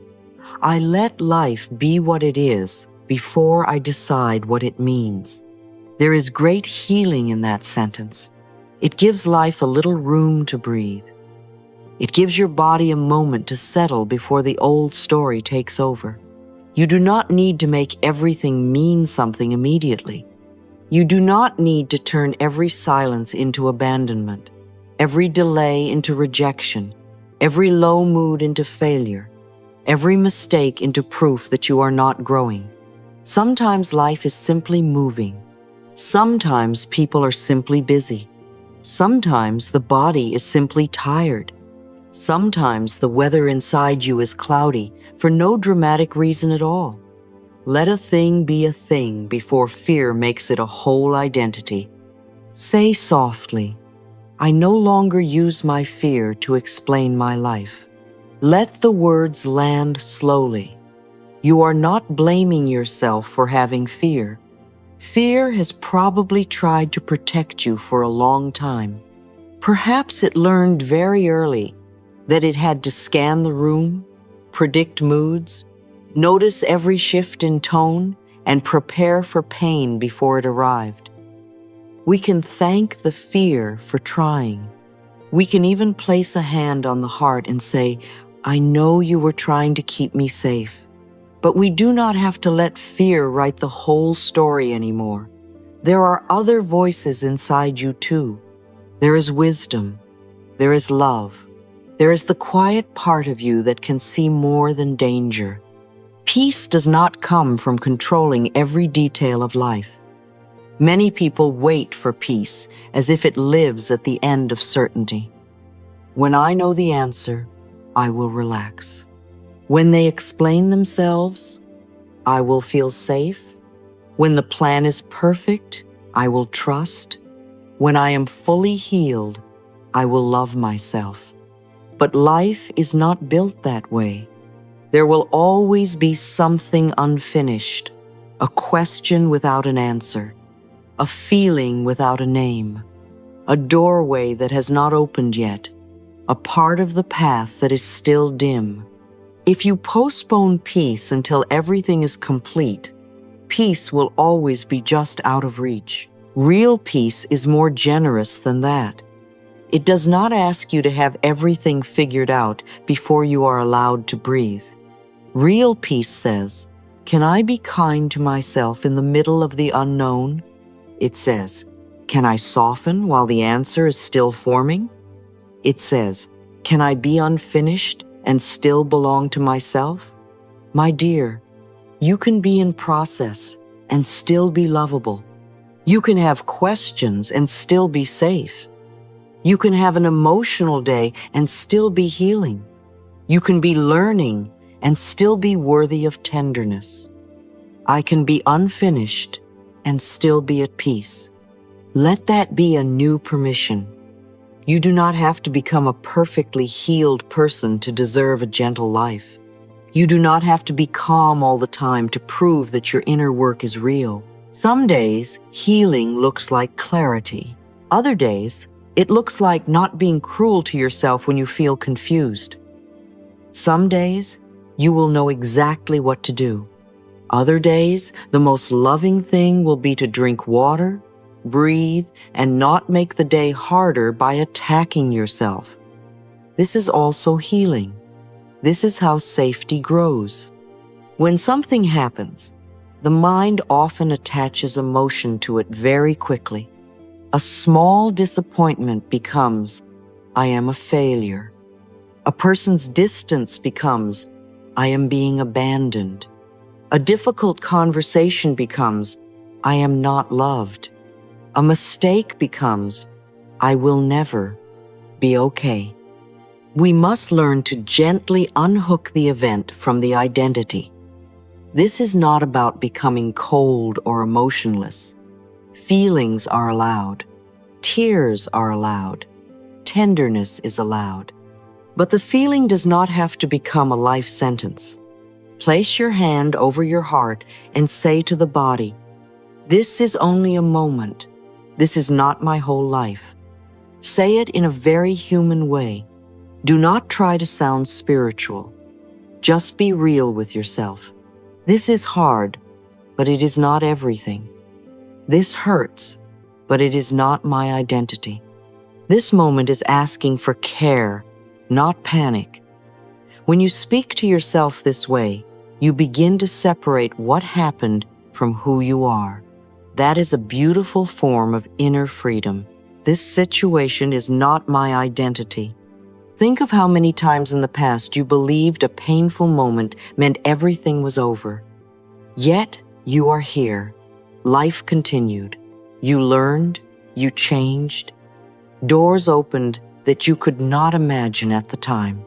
I let life be what it is before I decide what it means. There is great healing in that sentence. It gives life a little room to breathe. It gives your body a moment to settle before the old story takes over. You do not need to make everything mean something immediately. You do not need to turn every silence into abandonment, every delay into rejection, every low mood into failure, every mistake into proof that you are not growing. Sometimes life is simply moving. Sometimes people are simply busy. Sometimes the body is simply tired. Sometimes the weather inside you is cloudy for no dramatic reason at all. Let a thing be a thing before fear makes it a whole identity. Say softly, I no longer use my fear to explain my life. Let the words land slowly. You are not blaming yourself for having fear. Fear has probably tried to protect you for a long time. Perhaps it learned very early that it had to scan the room, predict moods, notice every shift in tone, and prepare for pain before it arrived. We can thank the fear for trying. We can even place a hand on the heart and say, I know you were trying to keep me safe. But we do not have to let fear write the whole story anymore. There are other voices inside you too. There is wisdom. There is love. There is the quiet part of you that can see more than danger. Peace does not come from controlling every detail of life. Many people wait for peace as if it lives at the end of certainty. When I know the answer, I will relax. When they explain themselves, I will feel safe. When the plan is perfect, I will trust. When I am fully healed, I will love myself. But life is not built that way. There will always be something unfinished, a question without an answer, a feeling without a name, a doorway that has not opened yet, a part of the path that is still dim. If you postpone peace until everything is complete, peace will always be just out of reach. Real peace is more generous than that. It does not ask you to have everything figured out before you are allowed to breathe. Real peace says, "Can I be kind to myself in the middle of the unknown?" It says, "Can I soften while the answer is still forming?" It says, "Can I be unfinished and still belong to myself?" My dear, you can be in process and still be lovable. You can have questions and still be safe. You can have an emotional day and still be healing. You can be learning and still be worthy of tenderness. I can be unfinished and still be at peace. Let that be a new permission. You do not have to become a perfectly healed person to deserve a gentle life. You do not have to be calm all the time to prove that your inner work is real. Some days, healing looks like clarity. Other days, it looks like not being cruel to yourself when you feel confused. Some days, you will know exactly what to do. Other days, the most loving thing will be to drink water, breathe, and not make the day harder by attacking yourself. This is also healing. This is how safety grows. When something happens, the mind often attaches emotion to it very quickly. A small disappointment becomes, "I am a failure." A person's distance becomes, "I am being abandoned." A difficult conversation becomes, "I am not loved." A mistake becomes, "I will never be okay." We must learn to gently unhook the event from the identity. This is not about becoming cold or emotionless. Feelings are allowed. Tears are allowed. Tenderness is allowed. But the feeling does not have to become a life sentence. Place your hand over your heart and say to the body, "This is only a moment. This is not my whole life." Say it in a very human way. Do not try to sound spiritual. Just be real with yourself. This is hard, but it is not everything. This hurts, but it is not my identity. This moment is asking for care, not panic. When you speak to yourself this way, you begin to separate what happened from who you are. That is a beautiful form of inner freedom. This situation is not my identity. Think of how many times in the past you believed a painful moment meant everything was over. Yet you are here. Life continued. You learned, you changed. Doors opened that you could not imagine at the time.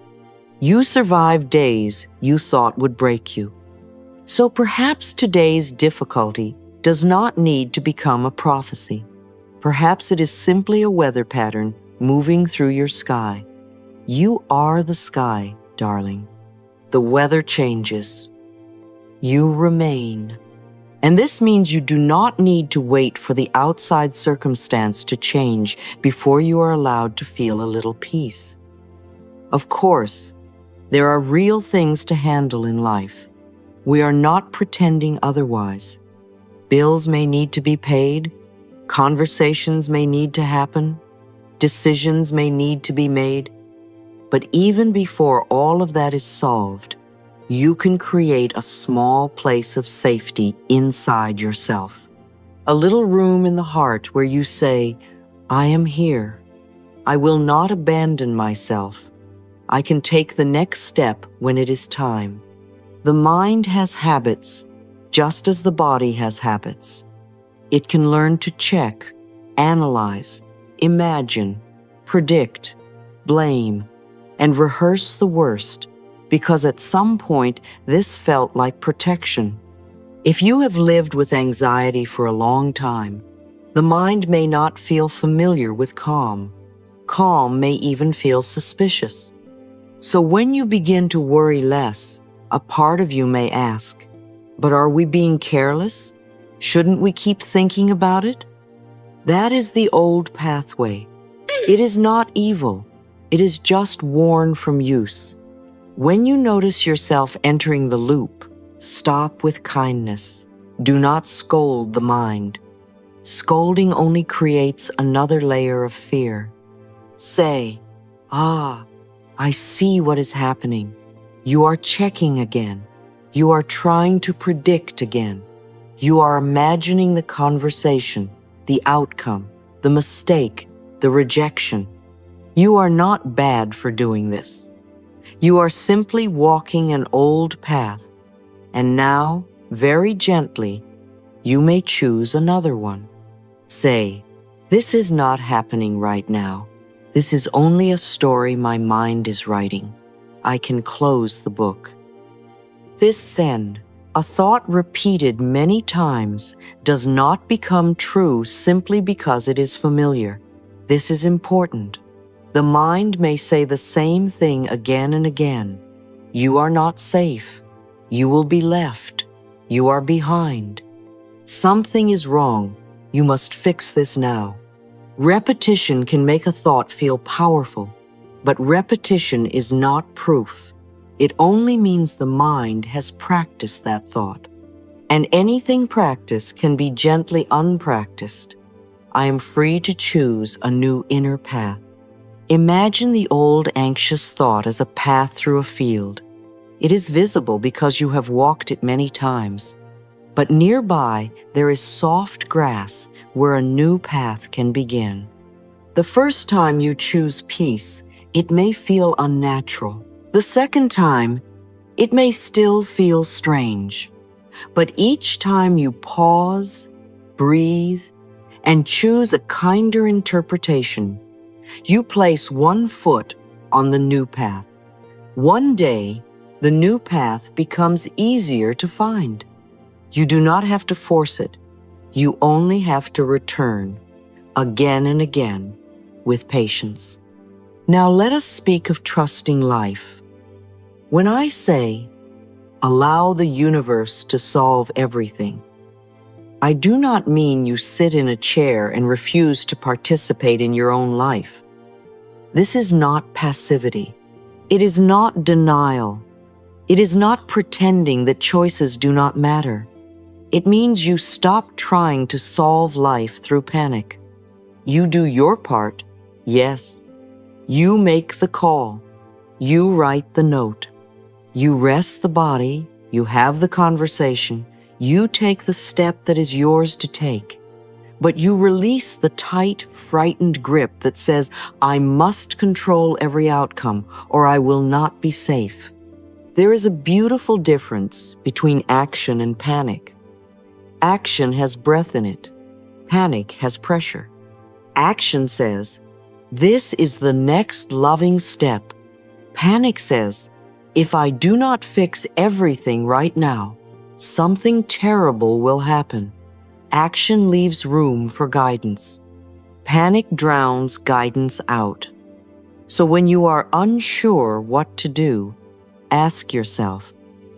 You survived days you thought would break you. So perhaps today's difficulty does not need to become a prophecy. Perhaps it is simply a weather pattern moving through your sky. You are the sky, darling. The weather changes. You remain. And this means you do not need to wait for the outside circumstance to change before you are allowed to feel a little peace. Of course, there are real things to handle in life. We are not pretending otherwise. Bills may need to be paid. Conversations may need to happen. Decisions may need to be made. But even before all of that is solved, you can create a small place of safety inside yourself. A little room in the heart where you say, "I am here. I will not abandon myself. I can take the next step when it is time." The mind has habits, just as the body has habits. It can learn to check, analyze, imagine, predict, blame, and rehearse the worst, because at some point this felt like protection. If you have lived with anxiety for a long time, the mind may not feel familiar with calm. Calm may even feel suspicious. So when you begin to worry less, a part of you may ask, But are we being careless? Shouldn't we keep thinking about it? That is the old pathway. It is not evil. It is just worn from use. When you notice yourself entering the loop, stop with kindness. Do not scold the mind. Scolding only creates another layer of fear. Say, I see what is happening. You are checking again. You are trying to predict again. You are imagining the conversation, the outcome, the mistake, the rejection. You are not bad for doing this. You are simply walking an old path, and now, very gently, you may choose another one. Say, this is not happening right now. This is only a story my mind is writing. I can close the book. This send, a thought repeated many times, does not become true simply because it is familiar. This is important. The mind may say the same thing again and again. You are not safe. You will be left. You are behind. Something is wrong. You must fix this now. Repetition can make a thought feel powerful, but repetition is not proof. It only means the mind has practiced that thought. And anything practiced can be gently unpracticed. I am free to choose a new inner path. Imagine the old anxious thought as a path through a field. It is visible because you have walked it many times. But nearby, there is soft grass where a new path can begin. The first time you choose peace, it may feel unnatural. The second time, it may still feel strange. But each time you pause, breathe, and choose a kinder interpretation, you place one foot on the new path. One day, the new path becomes easier to find. You do not have to force it. You only have to return, again and again, with patience. Now let us speak of trusting life. When I say, allow the universe to solve everything, I do not mean you sit in a chair and refuse to participate in your own life. This is not passivity. It is not denial. It is not pretending that choices do not matter. It means you stop trying to solve life through panic. You do your part, yes. You make the call. You write the note. You rest the body. You have the conversation. You take the step that is yours to take. But you release the tight, frightened grip that says, I must control every outcome or I will not be safe. There is a beautiful difference between action and panic. Action has breath in it. Panic has pressure. Action says, this is the next loving step. Panic says, if I do not fix everything right now, something terrible will happen. Action leaves room for guidance. Panic drowns guidance out. So when you are unsure what to do, ask yourself,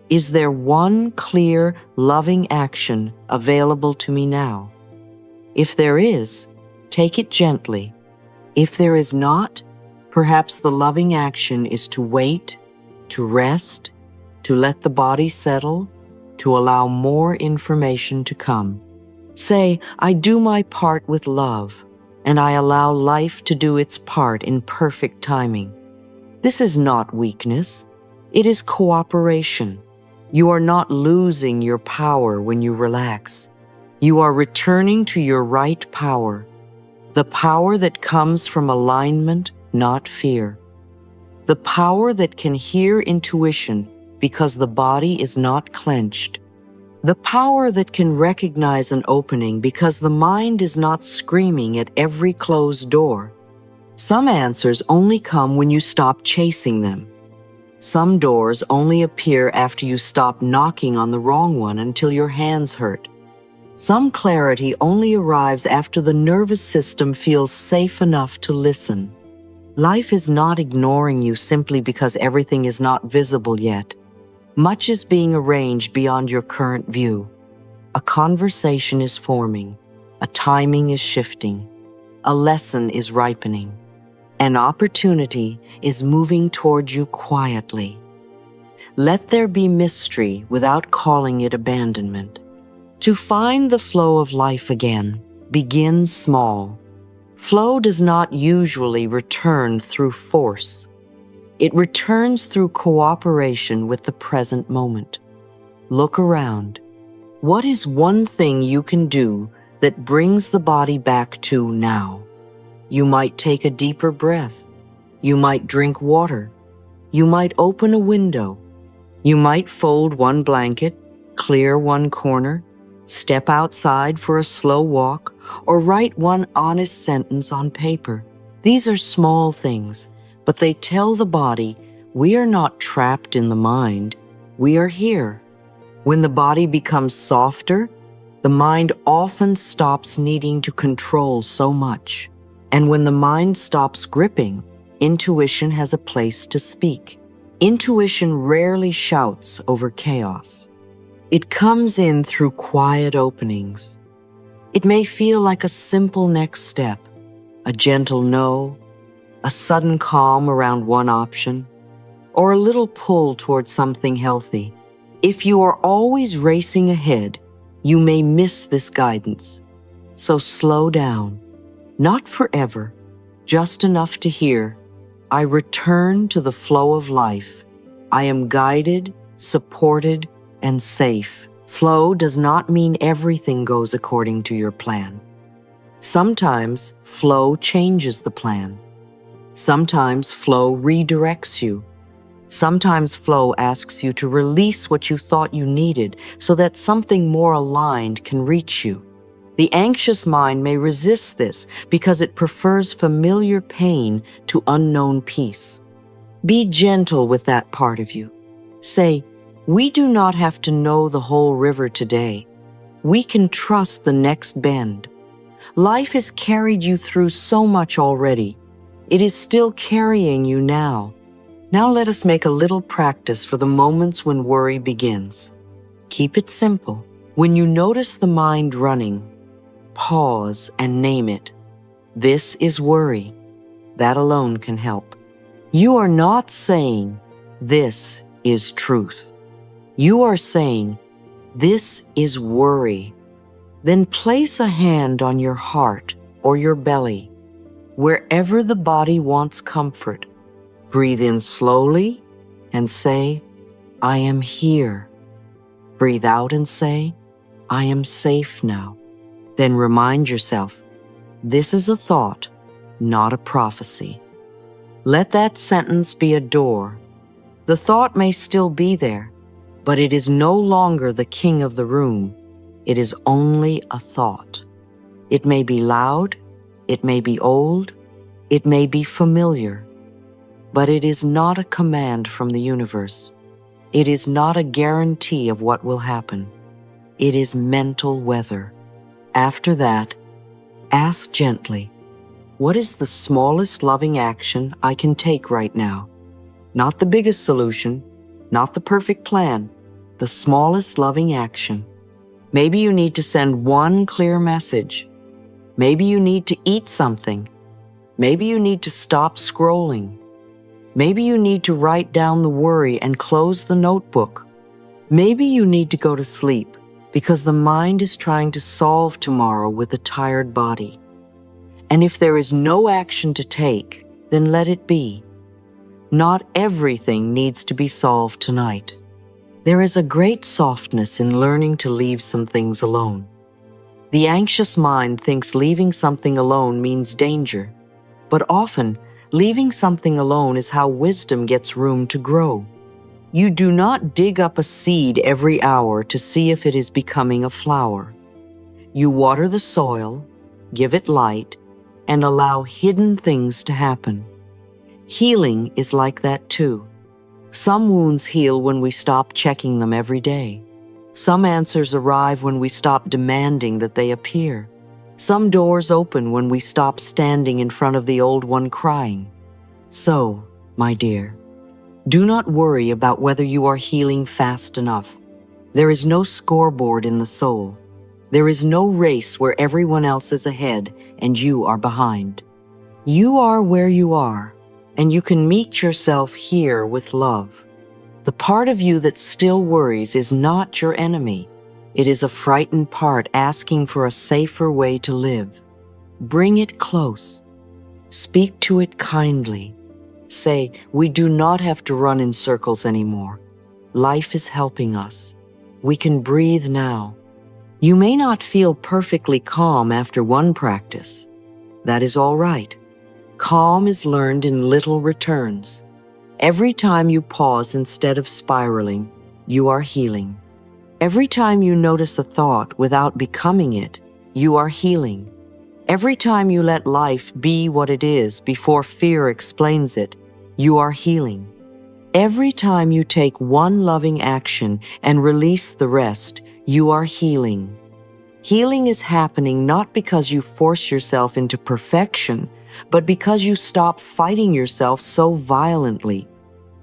is there one clear, loving action available to me now? If there is, take it gently. If there is not, perhaps the loving action is to wait, to rest, to let the body settle, to allow more information to come. Say, I do my part with love, and I allow life to do its part in perfect timing. This is not weakness. It is cooperation. You are not losing your power when you relax. You are returning to your right power, the power that comes from alignment, not fear. The power that can hear intuition because the body is not clenched. The power that can recognize an opening because the mind is not screaming at every closed door. Some answers only come when you stop chasing them. Some doors only appear after you stop knocking on the wrong one until your hands hurt. Some clarity only arrives after the nervous system feels safe enough to listen. Life is not ignoring you simply because everything is not visible yet. Much is being arranged beyond your current view. A conversation is forming, a timing is shifting, a lesson is ripening, an opportunity is moving toward you quietly. Let there be mystery without calling it abandonment. To find the flow of life again, begin small. Flow does not usually return through force. It returns through cooperation with the present moment. Look around. What is one thing you can do that brings the body back to now? You might take a deeper breath. You might drink water. You might open a window. You might fold one blanket, clear one corner, step outside for a slow walk, or write one honest sentence on paper. These are small things, but they tell the body we are not trapped in the mind. We are here. When the body becomes softer, the mind often stops needing to control so much. And when the mind stops gripping, intuition has a place to speak. Intuition rarely shouts over chaos. It comes in through quiet openings. It may feel like a simple next step, a gentle no, a sudden calm around one option, or a little pull towards something healthy. If you are always racing ahead, you may miss this guidance. So slow down, not forever, just enough to hear, I return to the flow of life. I am guided, supported, and safe. Flow does not mean everything goes according to your plan. Sometimes flow changes the plan. Sometimes flow redirects you. Sometimes flow asks you to release what you thought you needed so that something more aligned can reach you. The anxious mind may resist this because it prefers familiar pain to unknown peace. Be gentle with that part of you. Say, we do not have to know the whole river today. We can trust the next bend. Life has carried you through so much already. It is still carrying you now. Now let us make a little practice for the moments when worry begins. Keep it simple. When you notice the mind running, pause and name it. This is worry. That alone can help. You are not saying, this is truth. You are saying, this is worry. Then place a hand on your heart or your belly, wherever the body wants comfort. Breathe in slowly and say, I am here. Breathe out and say, I am safe now. Then remind yourself, this is a thought, not a prophecy. Let that sentence be a door. The thought may still be there, but it is no longer the king of the room. It is only a thought. It may be loud, it may be old, it may be familiar, but it is not a command from the universe. It is not a guarantee of what will happen. It is mental weather. After that, ask gently, what is the smallest loving action I can take right now? Not the biggest solution, not the perfect plan, the smallest loving action. Maybe you need to send one clear message. Maybe you need to eat something. Maybe you need to stop scrolling. Maybe you need to write down the worry and close the notebook. Maybe you need to go to sleep because the mind is trying to solve tomorrow with a tired body. And if there is no action to take, then let it be. Not everything needs to be solved tonight. There is a great softness in learning to leave some things alone. The anxious mind thinks leaving something alone means danger, but often leaving something alone is how wisdom gets room to grow. You do not dig up a seed every hour to see if it is becoming a flower. You water the soil, give it light, and allow hidden things to happen. Healing is like that too. Some wounds heal when we stop checking them every day. Some answers arrive when we stop demanding that they appear. Some doors open when we stop standing in front of the old one crying. So, my dear, Do not worry about whether you are healing fast enough. There is no scoreboard in the soul. There is no race where everyone else is ahead and you are behind. You are where you are, and you can meet yourself here with love. The part of you that still worries is not your enemy. It is a frightened part asking for a safer way to live. Bring it close. Speak to it kindly. Say, we do not have to run in circles anymore. Life is helping us. We can breathe now. You may not feel perfectly calm after one practice. That is all right. Calm is learned in little returns. Every time you pause instead of spiraling, you are healing. Every time you notice a thought without becoming it, you are healing. Every time you let life be what it is before fear explains it, you are healing. Every time you take one loving action and release the rest, you are healing. Healing is happening not because you force yourself into perfection, but because you stop fighting yourself so violently.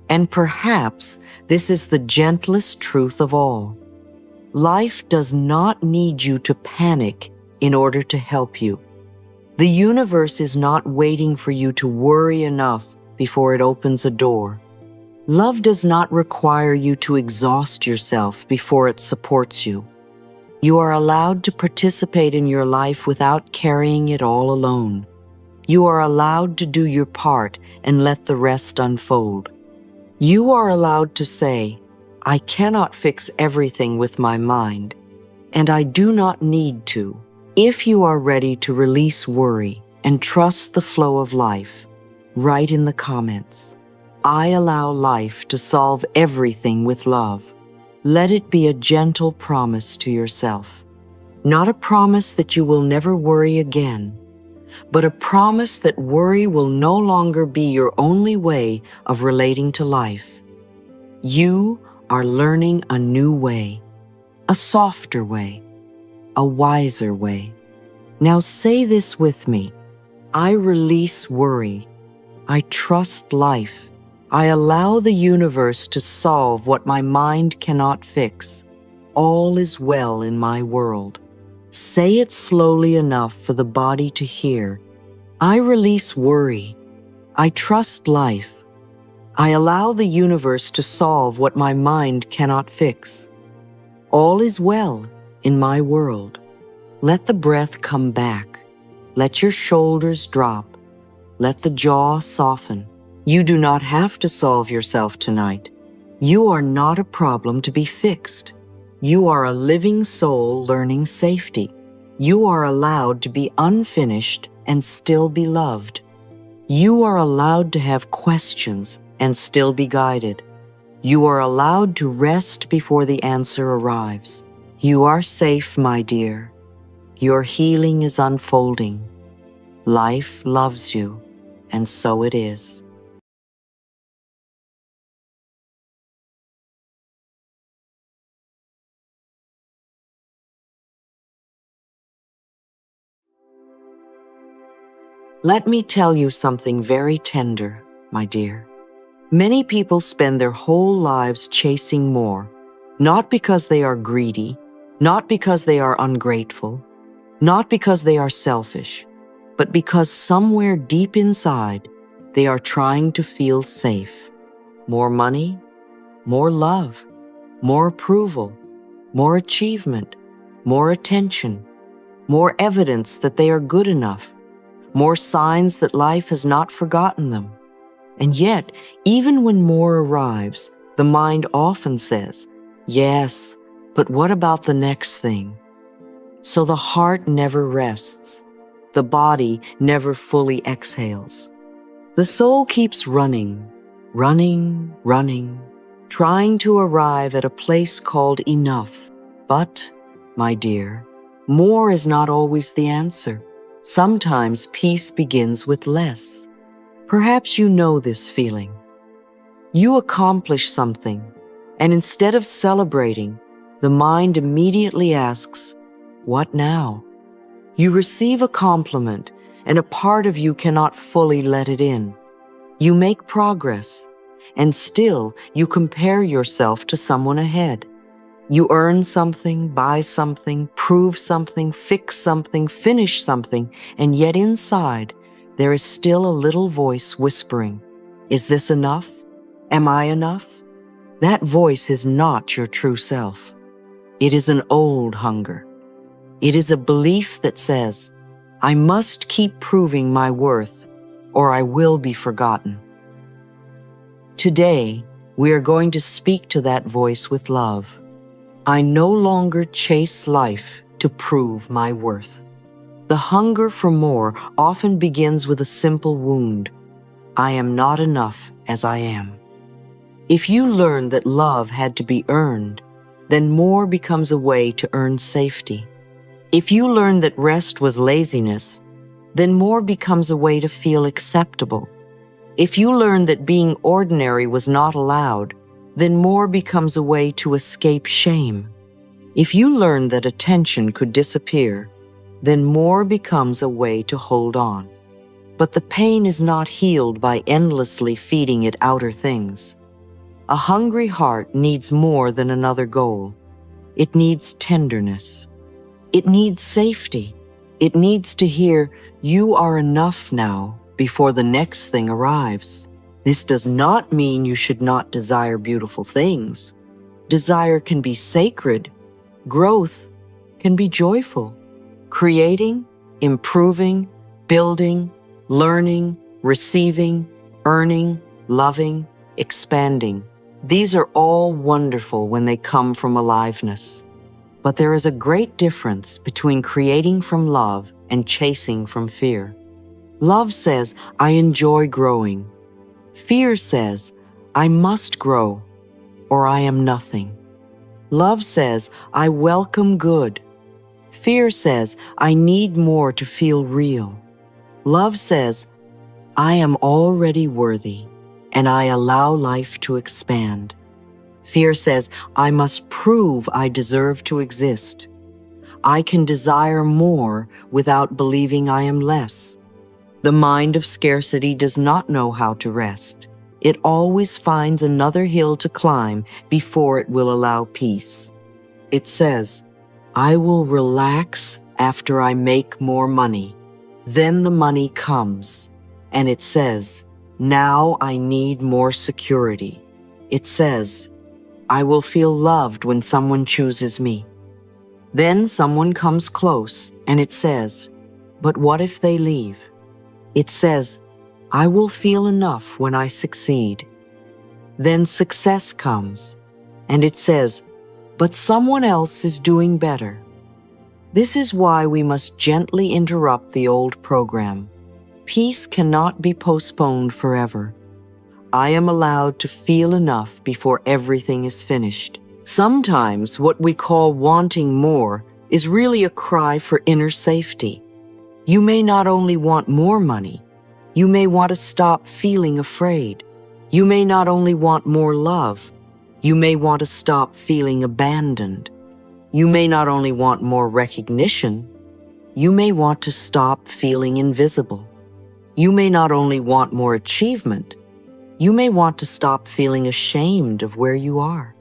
And perhaps this is the gentlest truth of all. Life does not need you to panic in order to help you. The universe is not waiting for you to worry enough before it opens a door. Love does not require you to exhaust yourself before it supports you. You are allowed to participate in your life without carrying it all alone. You are allowed to do your part and let the rest unfold. You are allowed to say, I cannot fix everything with my mind, and I do not need to. If you are ready to release worry and trust the flow of life, write in the comments, I allow life to solve everything with love. Let it be a gentle promise to yourself. Not a promise that you will never worry again, but a promise that worry will no longer be your only way of relating to life. You are learning a new way, a softer way, a wiser way. Now say this with me. I release worry. I trust life. I allow the universe to solve what my mind cannot fix. All is well in my world. Say it slowly enough for the body to hear. I release worry. I trust life. I allow the universe to solve what my mind cannot fix. All is well in my world. Let the breath come back. Let your shoulders drop. Let the jaw soften. You do not have to solve yourself tonight. You are not a problem to be fixed. You are a living soul learning safety. You are allowed to be unfinished and still be loved. You are allowed to have questions and still be guided. You are allowed to rest before the answer arrives. You are safe, my dear. Your healing is unfolding. Life loves you, and so it is. Let me tell you something very tender, my dear. Many people spend their whole lives chasing more, not because they are greedy, not because they are ungrateful, not because they are selfish, but because somewhere deep inside, they are trying to feel safe. More money, more love, more approval, more achievement, more attention, more evidence that they are good enough, more signs that life has not forgotten them. And yet, even when more arrives, the mind often says, yes, but what about the next thing? So the heart never rests. The body never fully exhales. The soul keeps running, running, trying to arrive at a place called enough. But, my dear, more is not always the answer. Sometimes peace begins with less. Perhaps you know this feeling. You accomplish something, and instead of celebrating, the mind immediately asks, what now? You receive a compliment, and a part of you cannot fully let it in. You make progress, and still you compare yourself to someone ahead. You earn something, buy something, prove something, fix something, finish something, and yet inside there is still a little voice whispering, "Is this enough? Am I enough?" That voice is not your true self. It is an old hunger. It is a belief that says, "I must keep proving my worth, or I will be forgotten." Today, we are going to speak to that voice with love. I no longer chase life to prove my worth. The hunger for more often begins with a simple wound. I am not enough as I am. If you learn that love had to be earned, then more becomes a way to earn safety. If you learn that rest was laziness, then more becomes a way to feel acceptable. If you learn that being ordinary was not allowed, then more becomes a way to escape shame. If you learn that attention could disappear, then more becomes a way to hold on. But the pain is not healed by endlessly feeding it outer things. A hungry heart needs more than another goal. It needs tenderness. It needs safety. It needs to hear, "You are enough now," before the next thing arrives. This does not mean you should not desire beautiful things. Desire can be sacred. Growth can be joyful. Creating, improving, building, learning, receiving, earning, loving, expanding. These are all wonderful when they come from aliveness. But there is a great difference between creating from love and chasing from fear. Love says, "I enjoy growing." Fear says, "I must grow, or I am nothing." Love says, "I welcome good." Fear says, "I need more to feel real." Love says, "I am already worthy, and I allow life to expand." Fear says, "I must prove I deserve to exist." I can desire more without believing I am less. The mind of scarcity does not know how to rest. It always finds another hill to climb before it will allow peace. It says, "I will relax after I make more money." Then the money comes, and it says, "Now I need more security." It says, "I will feel loved when someone chooses me." Then someone comes close, and it says, "But what if they leave?" It says, "I will feel enough when I succeed." Then success comes, and it says, "But someone else is doing better." This is why we must gently interrupt the old program. Peace cannot be postponed forever. I am allowed to feel enough before everything is finished. Sometimes what we call wanting more is really a cry for inner safety. You may not only want more money, you may want to stop feeling afraid. You may not only want more love, you may want to stop feeling abandoned. You may not only want more recognition, you may want to stop feeling invisible. You may not only want more achievement, you may want to stop feeling ashamed of where you are.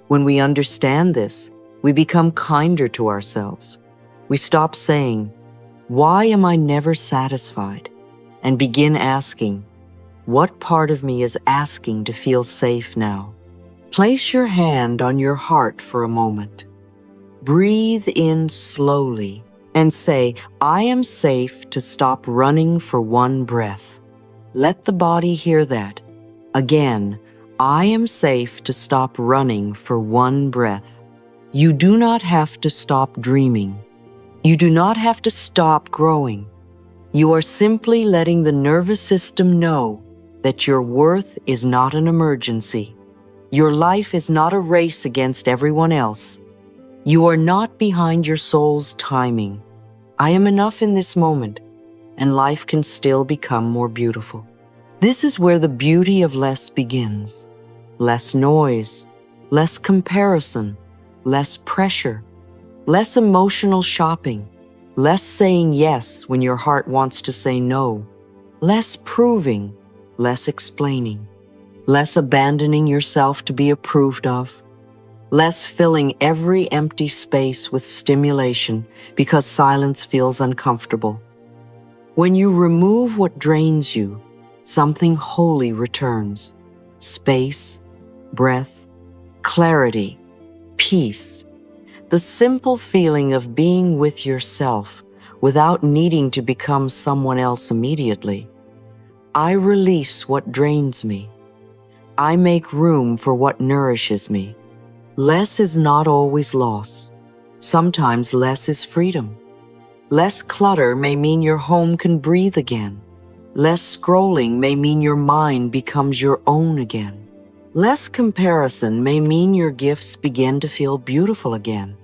When we understand this, we become kinder to ourselves. We stop saying, "Why am I never satisfied?" and begin asking, "What part of me is asking to feel safe now?" Place your hand on your heart for a moment. Breathe in slowly and say, "I am safe to stop running for one breath." Let the body hear that. Again, I am safe to stop running for one breath. You do not have to stop dreaming. You do not have to stop growing. You are simply letting the nervous system know that your worth is not an emergency. Your life is not a race against everyone else. You are not behind your soul's timing. I am enough in this moment, and life can still become more beautiful. This is where the beauty of less begins. Less noise, less comparison, less pressure, less emotional shopping, less saying yes when your heart wants to say no, less proving, less explaining. less abandoning yourself to be approved of, less filling every empty space with stimulation because silence feels uncomfortable. When you remove what drains you, something holy returns: space, breath, clarity, peace, the simple feeling of being with yourself without needing to become someone else immediately. I release what drains me. I make room for what nourishes me. Less is not always loss. Sometimes less is freedom. Less clutter may mean your home can breathe again. Less scrolling may mean your mind becomes your own again. Less comparison may mean your gifts begin to feel beautiful again.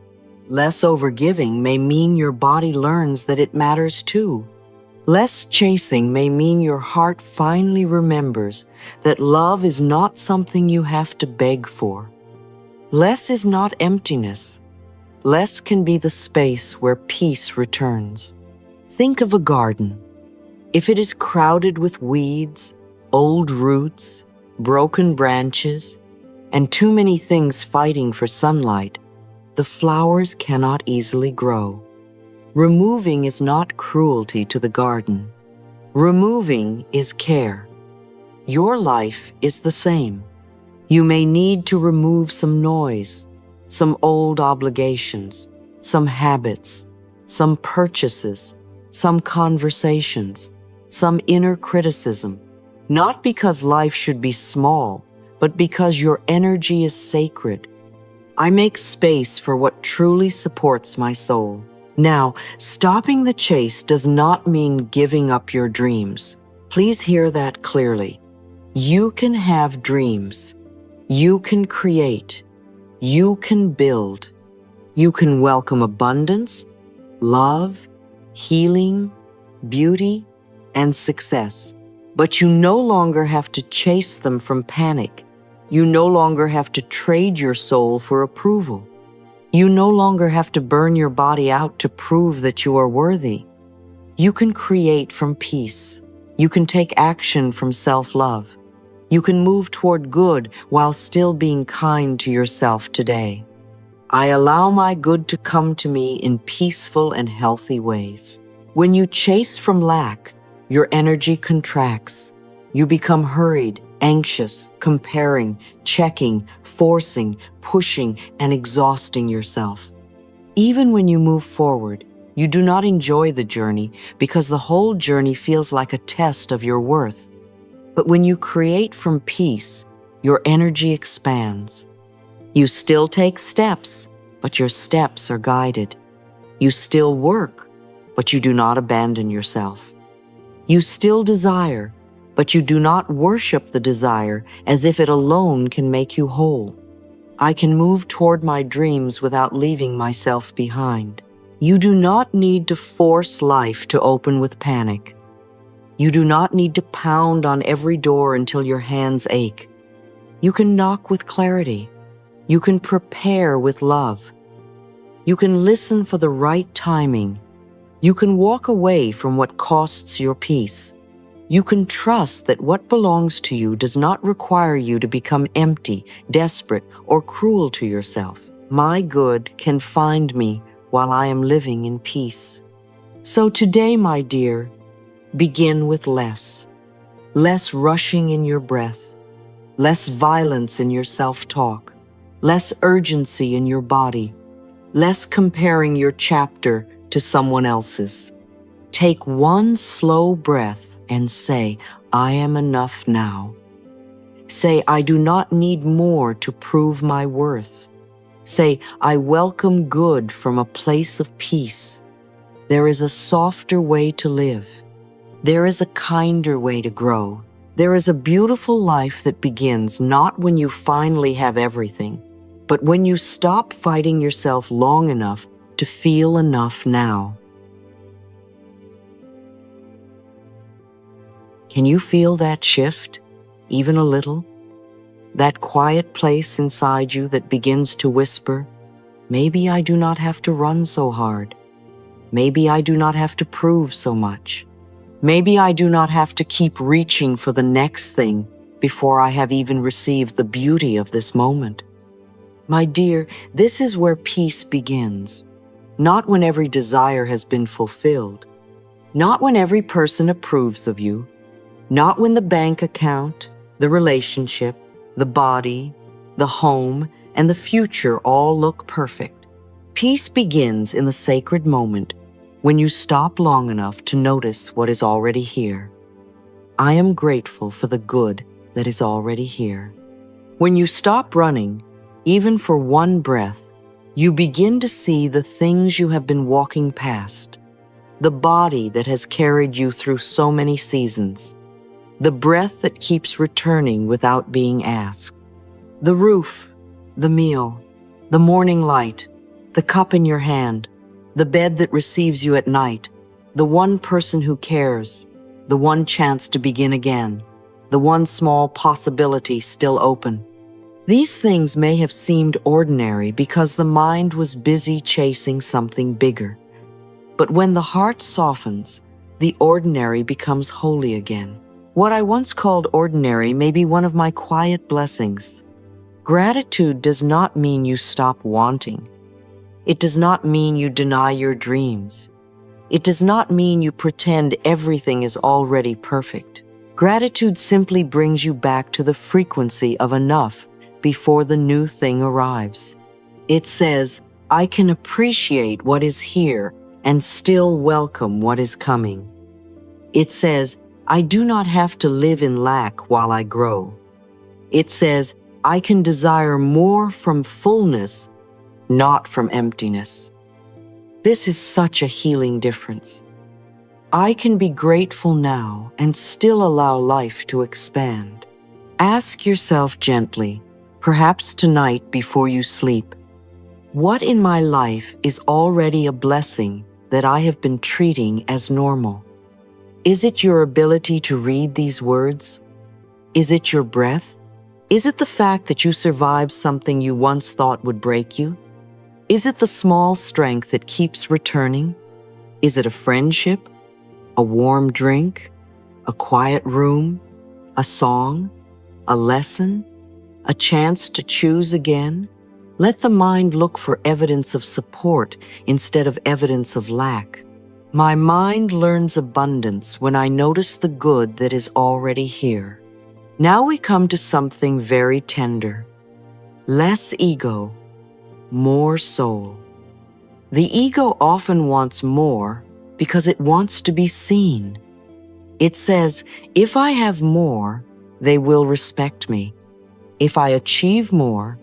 Less overgiving may mean your body learns that it matters too. Less chasing may mean your heart finally remembers that love is not something you have to beg for. Less is not emptiness. Less can be the space where peace returns. Think of a garden. If it is crowded with weeds, old roots, broken branches, and too many things fighting for sunlight, the flowers cannot easily grow. Removing is not cruelty to the garden. Removing is care. Your life is the same. You may need to remove some noise, some old obligations, some habits, some purchases, some conversations, some inner criticism, not because life should be small, but because your energy is sacred. I make space for what truly supports my soul. Now, stopping the chase does not mean giving up your dreams. Please hear that clearly. You can have dreams. You can create. You can build. You can welcome abundance, love, healing, beauty, and success. But you no longer have to chase them from panic. You no longer have to trade your soul for approval. You no longer have to burn your body out to prove that you are worthy. You can create from peace. You can take action from self-love. You can move toward good while still being kind to yourself today. I allow my good to come to me in peaceful and healthy ways. When you chase from lack, your energy contracts. You become hurried, anxious, comparing, checking, forcing, pushing, and exhausting yourself. Even when you move forward, you do not enjoy the journey because the whole journey feels like a test of your worth. But when you create from peace, your energy expands. You still take steps, but your steps are guided. You still work, but you do not abandon yourself. You still desire, but you do not worship the desire as if it alone can make you whole. I can move toward my dreams without leaving myself behind. You do not need to force life to open with panic. You do not need to pound on every door until your hands ache. You can knock with clarity. You can prepare with love. You can listen for the right timing. You can walk away from what costs your peace. You can trust that what belongs to you does not require you to become empty, desperate, or cruel to yourself. My good can find me while I am living in peace. So today, my dear, begin with less. Less rushing in your breath, less violence in your self-talk, less urgency in your body, less comparing your chapter to someone else's. Take one slow breath and say, I am enough now. Say, I do not need more to prove my worth. Say, I welcome good from a place of peace. There is a softer way to live. There is a kinder way to grow. There is a beautiful life that begins not when you finally have everything, but when you stop fighting yourself long enough to feel enough now. Can you feel that shift, even a little? That quiet place inside you that begins to whisper, maybe I do not have to run so hard. Maybe I do not have to prove so much. Maybe I do not have to keep reaching for the next thing before I have even received the beauty of this moment. My dear, this is where peace begins. Not when every desire has been fulfilled, not when every person approves of you, not when the bank account, the relationship, the body, the home, and the future all look perfect. Peace begins in the sacred moment when you stop long enough to notice what is already here. I am grateful for the good that is already here. When you stop running, even for one breath, you begin to see the things you have been walking past, the body that has carried you through so many seasons, the breath that keeps returning without being asked, the roof, the meal, the morning light, the cup in your hand, the bed that receives you at night, the one person who cares, the one chance to begin again, the one small possibility still open. These things may have seemed ordinary because the mind was busy chasing something bigger. But when the heart softens, the ordinary becomes holy again. What I once called ordinary may be one of my quiet blessings. Gratitude does not mean you stop wanting. It does not mean you deny your dreams. It does not mean you pretend everything is already perfect. Gratitude simply brings you back to the frequency of enough before the new thing arrives. It says, I can appreciate what is here and still welcome what is coming. It says, I do not have to live in lack while I grow. It says, I can desire more from fullness, not from emptiness. This is such a healing difference. I can be grateful now and still allow life to expand. Ask yourself gently, perhaps tonight before you sleep, what in my life is already a blessing that I have been treating as normal? Is it your ability to read these words? Is it your breath? Is it the fact that you survived something you once thought would break you? Is it the small strength that keeps returning? Is it a friendship, a warm drink, a quiet room, a song, a lesson, a chance to choose again? Let the mind look for evidence of support instead of evidence of lack. My mind learns abundance when I notice the good that is already here. Now we come to something very tender. Less ego, more soul. The ego often wants more because it wants to be seen. It says, if I have more, they will respect me. If I achieve more,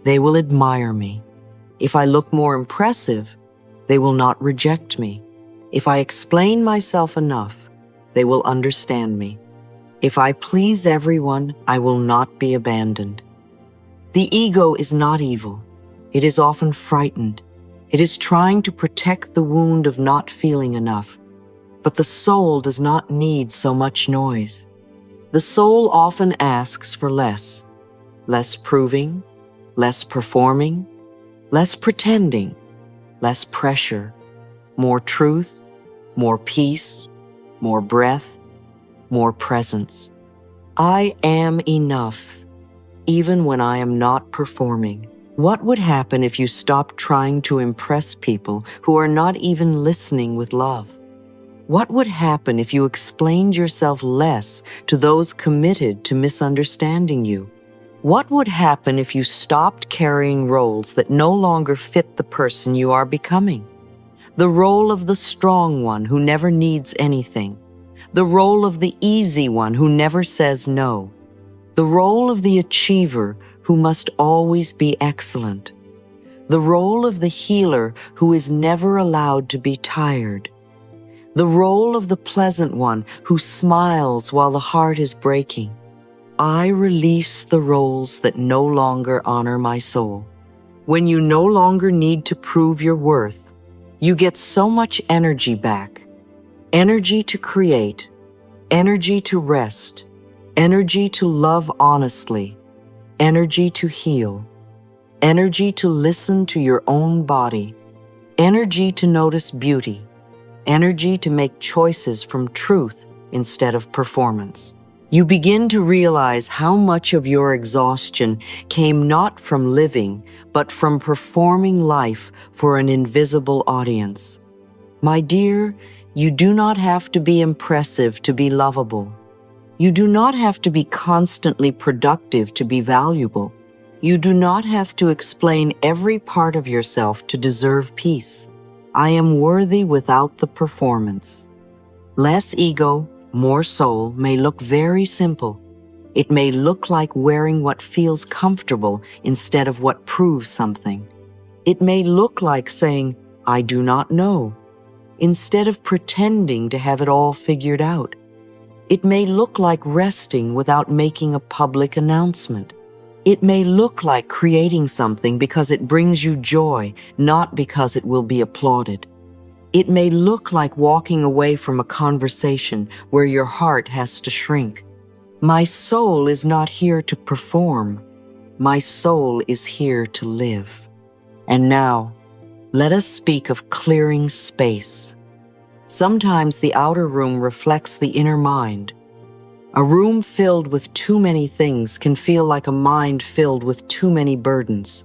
they will admire me. If I look more impressive, they will not reject me. If I explain myself enough, they will understand me. If I please everyone, I will not be abandoned. The ego is not evil. It is often frightened. It is trying to protect the wound of not feeling enough. But the soul does not need so much noise. The soul often asks for less. Less proving, less performing, less pretending, less pressure, more truth, more peace, more breath, more presence. I am enough, even when I am not performing. What would happen if you stopped trying to impress people who are not even listening with love? What would happen if you explained yourself less to those committed to misunderstanding you? What would happen if you stopped carrying roles that no longer fit the person you are becoming? The role of the strong one who never needs anything. The role of the easy one who never says no. The role of the achiever who must always be excellent. The role of the healer who is never allowed to be tired. The role of the pleasant one who smiles while the heart is breaking. I release the roles that no longer honor my soul. When you no longer need to prove your worth, you get so much energy back. Energy to create, energy to rest, energy to love honestly, energy to heal, energy to listen to your own body, energy to notice beauty, energy to make choices from truth instead of performance. You begin to realize how much of your exhaustion came not from living, but from performing life for an invisible audience. My dear, you do not have to be impressive to be lovable. You do not have to be constantly productive to be valuable. You do not have to explain every part of yourself to deserve peace. I am worthy without the performance. Less ego, more soul may look very simple. It may look like wearing what feels comfortable instead of what proves something. It may look like saying, I do not know, instead of pretending to have it all figured out. It may look like resting without making a public announcement. It may look like creating something because it brings you joy, not because it will be applauded. It may look like walking away from a conversation where your heart has to shrink. My soul is not here to perform. My soul is here to live. And now, let us speak of clearing space. Sometimes the outer room reflects the inner mind. A room filled with too many things can feel like a mind filled with too many burdens.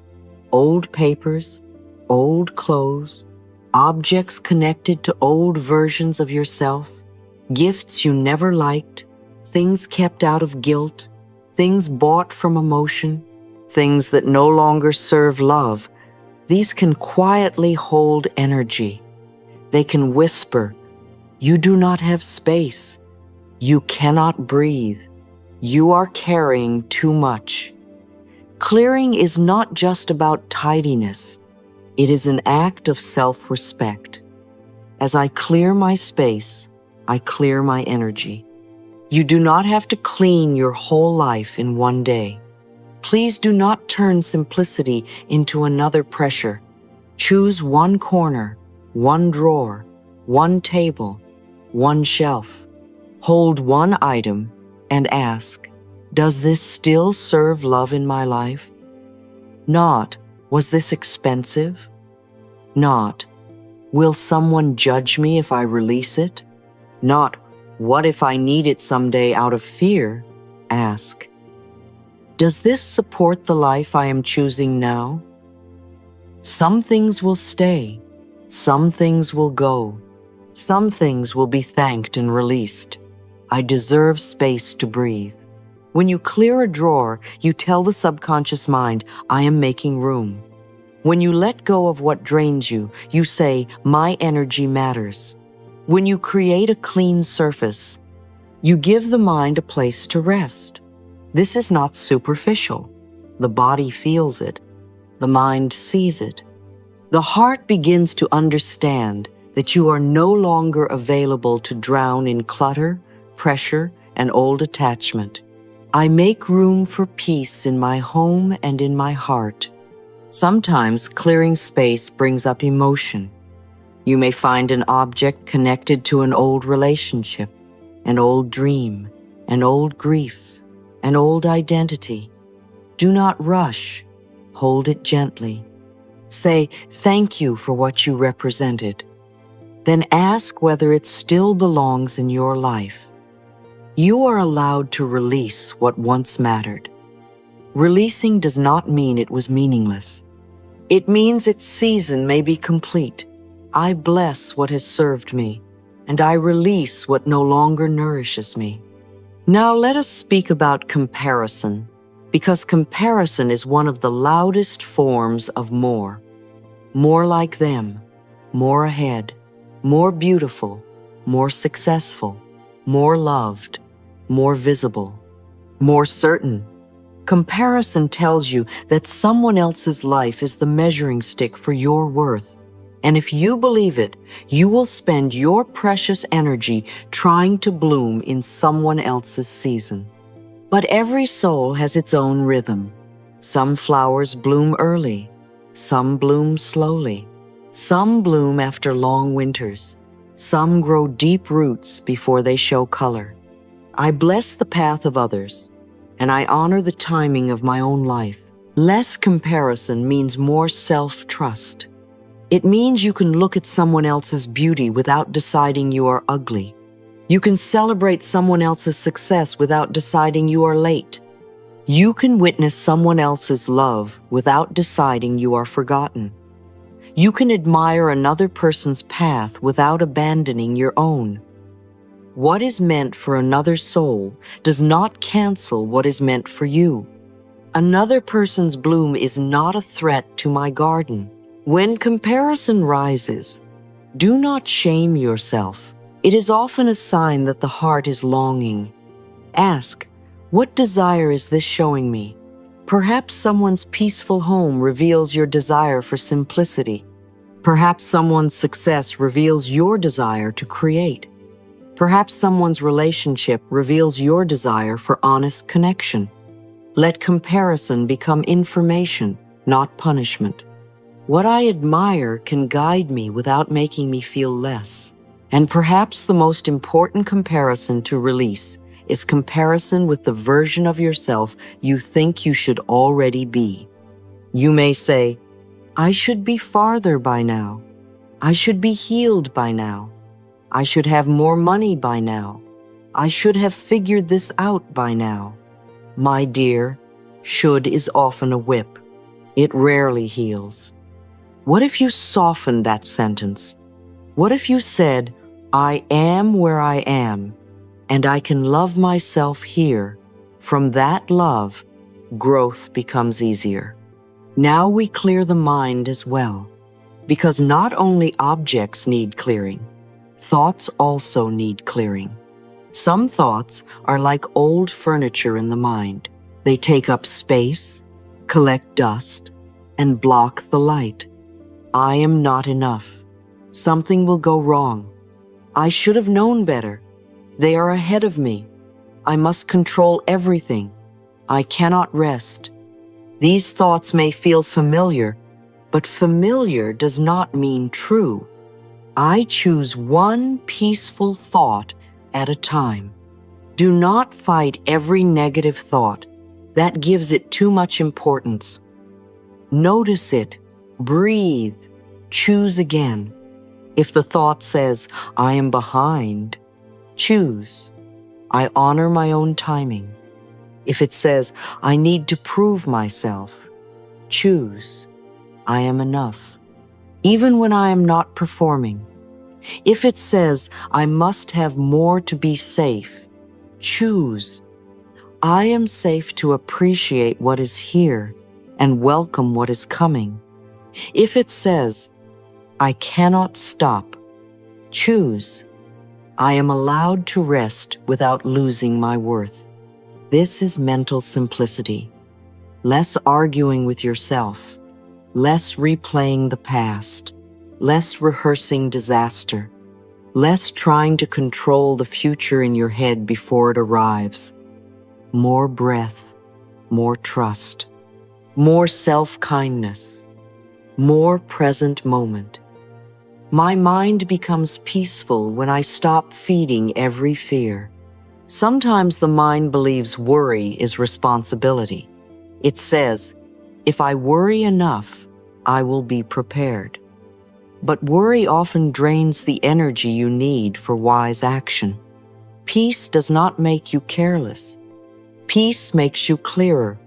Old papers, old clothes, objects connected to old versions of yourself, gifts you never liked, things kept out of guilt, things bought from emotion, things that no longer serve love. These can quietly hold energy. They can whisper, you do not have space. You cannot breathe. You are carrying too much. Clearing is not just about tidiness. It is an act of self-respect. As I clear my space, I clear my energy. You do not have to clean your whole life in one day. Please do not turn simplicity into another pressure. Choose one corner, one drawer, one table, one shelf. Hold one item and ask, does this still serve love in my life? Not, was this expensive? Not, will someone judge me if I release it? Not, what if I need it someday out of fear? Ask, does this support the life I am choosing now? Some things will stay, some things will go, some things will be thanked and released. I deserve space to breathe. When you clear a drawer, you tell the subconscious mind, I am making room. When you let go of what drains you, you say, my energy matters. When you create a clean surface, you give the mind a place to rest. This is not superficial. The body feels it. The mind sees it. The heart begins to understand that you are no longer available to drown in clutter, pressure, and old attachment. I make room for peace in my home and in my heart. Sometimes clearing space brings up emotion. You may find an object connected to an old relationship, an old dream, an old grief, an old identity. Do not rush. Hold it gently. Say, thank you for what you represented. Then ask whether it still belongs in your life. You are allowed to release what once mattered. Releasing does not mean it was meaningless. It means its season may be complete. I bless what has served me, and I release what no longer nourishes me. Now let us speak about comparison, because comparison is one of the loudest forms of more. More like them, more ahead, more beautiful, more successful, more loved, more visible, more certain. Comparison tells you that someone else's life is the measuring stick for your worth. And if you believe it, you will spend your precious energy trying to bloom in someone else's season. But every soul has its own rhythm. Some flowers bloom early, some bloom slowly, some bloom after long winters, some grow deep roots before they show color. I bless the path of others, and I honor the timing of my own life. Less comparison means more self-trust. It means you can look at someone else's beauty without deciding you are ugly. You can celebrate someone else's success without deciding you are late. You can witness someone else's love without deciding you are forgotten. You can admire another person's path without abandoning your own. What is meant for another soul does not cancel what is meant for you. Another person's bloom is not a threat to my garden. When comparison rises, do not shame yourself. It is often a sign that the heart is longing. Ask, what desire is this showing me? Perhaps someone's peaceful home reveals your desire for simplicity. Perhaps someone's success reveals your desire to create. Perhaps someone's relationship reveals your desire for honest connection. Let comparison become information, not punishment. What I admire can guide me without making me feel less. And perhaps the most important comparison to release is comparison with the version of yourself you think you should already be. You may say, I should be farther by now. I should be healed by now. I should have more money by now. I should have figured this out by now. My dear, should is often a whip. It rarely heals. What if you softened that sentence? What if you said, I am where I am, and I can love myself here. From that love, growth becomes easier. Now we clear the mind as well, because not only objects need clearing, thoughts also need clearing. Some thoughts are like old furniture in the mind. They take up space, collect dust, and block the light. I am not enough. Something will go wrong. I should have known better. They are ahead of me. I must control everything. I cannot rest. These thoughts may feel familiar, but familiar does not mean true. I choose one peaceful thought at a time. Do not fight every negative thought. That gives it too much importance. Notice it, breathe, choose again. If the thought says, I am behind, choose. I honor my own timing. If it says, I need to prove myself, choose. I am enough, even when I am not performing. If it says, I must have more to be safe, choose. I am safe to appreciate what is here and welcome what is coming. If it says, I cannot stop, choose. I am allowed to rest without losing my worth. This is mental simplicity. Less arguing with yourself, less replaying the past, less rehearsing disaster, less trying to control the future in your head before it arrives. More breath, more trust, more self-kindness, more present moment. My mind becomes peaceful when I stop feeding every fear. Sometimes the mind believes worry is responsibility. It says, if I worry enough, I will be prepared. But worry often drains the energy you need for wise action. Peace does not make you careless. Peace makes you clearer.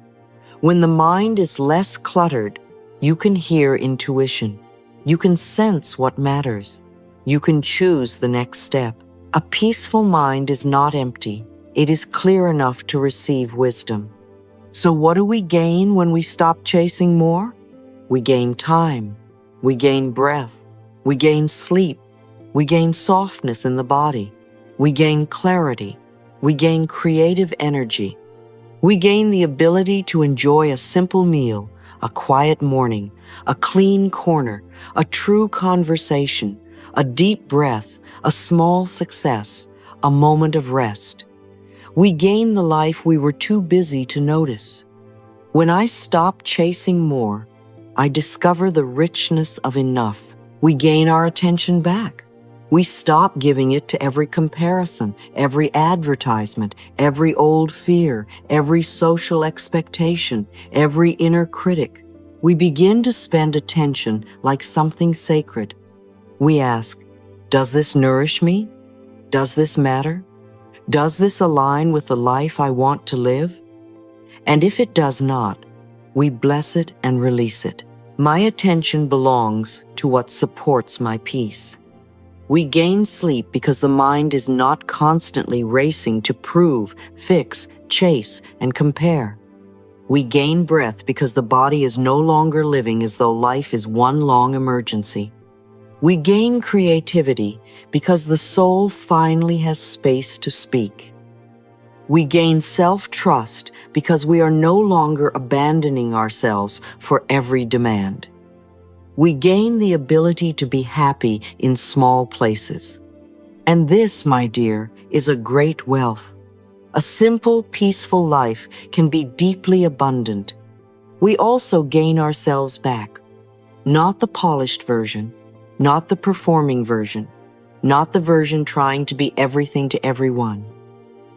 When the mind is less cluttered, you can hear intuition. You can sense what matters. You can choose the next step. A peaceful mind is not empty. It is clear enough to receive wisdom. So what do we gain when we stop chasing more? We gain time. We gain breath. We gain sleep. We gain softness in the body. We gain clarity. We gain creative energy. We gain the ability to enjoy a simple meal, a quiet morning, a clean corner, a true conversation, a deep breath, a small success, a moment of rest. We gain the life we were too busy to notice. When I stop chasing more, I discover the richness of enough. We gain our attention back. We stop giving it to every comparison, every advertisement, every old fear, every social expectation, every inner critic. We begin to spend attention like something sacred. We ask, does this nourish me? Does this matter? Does this align with the life I want to live? And if it does not, we bless it and release it. My attention belongs to what supports my peace. We gain sleep because the mind is not constantly racing to prove, fix, chase, and compare. We gain breath because the body is no longer living as though life is one long emergency. We gain creativity because the soul finally has space to speak. We gain self-trust because we are no longer abandoning ourselves for every demand. We gain the ability to be happy in small places. And this, my dear, is a great wealth. A simple, peaceful life can be deeply abundant. We also gain ourselves back. Not the polished version, not the performing version, not the version trying to be everything to everyone.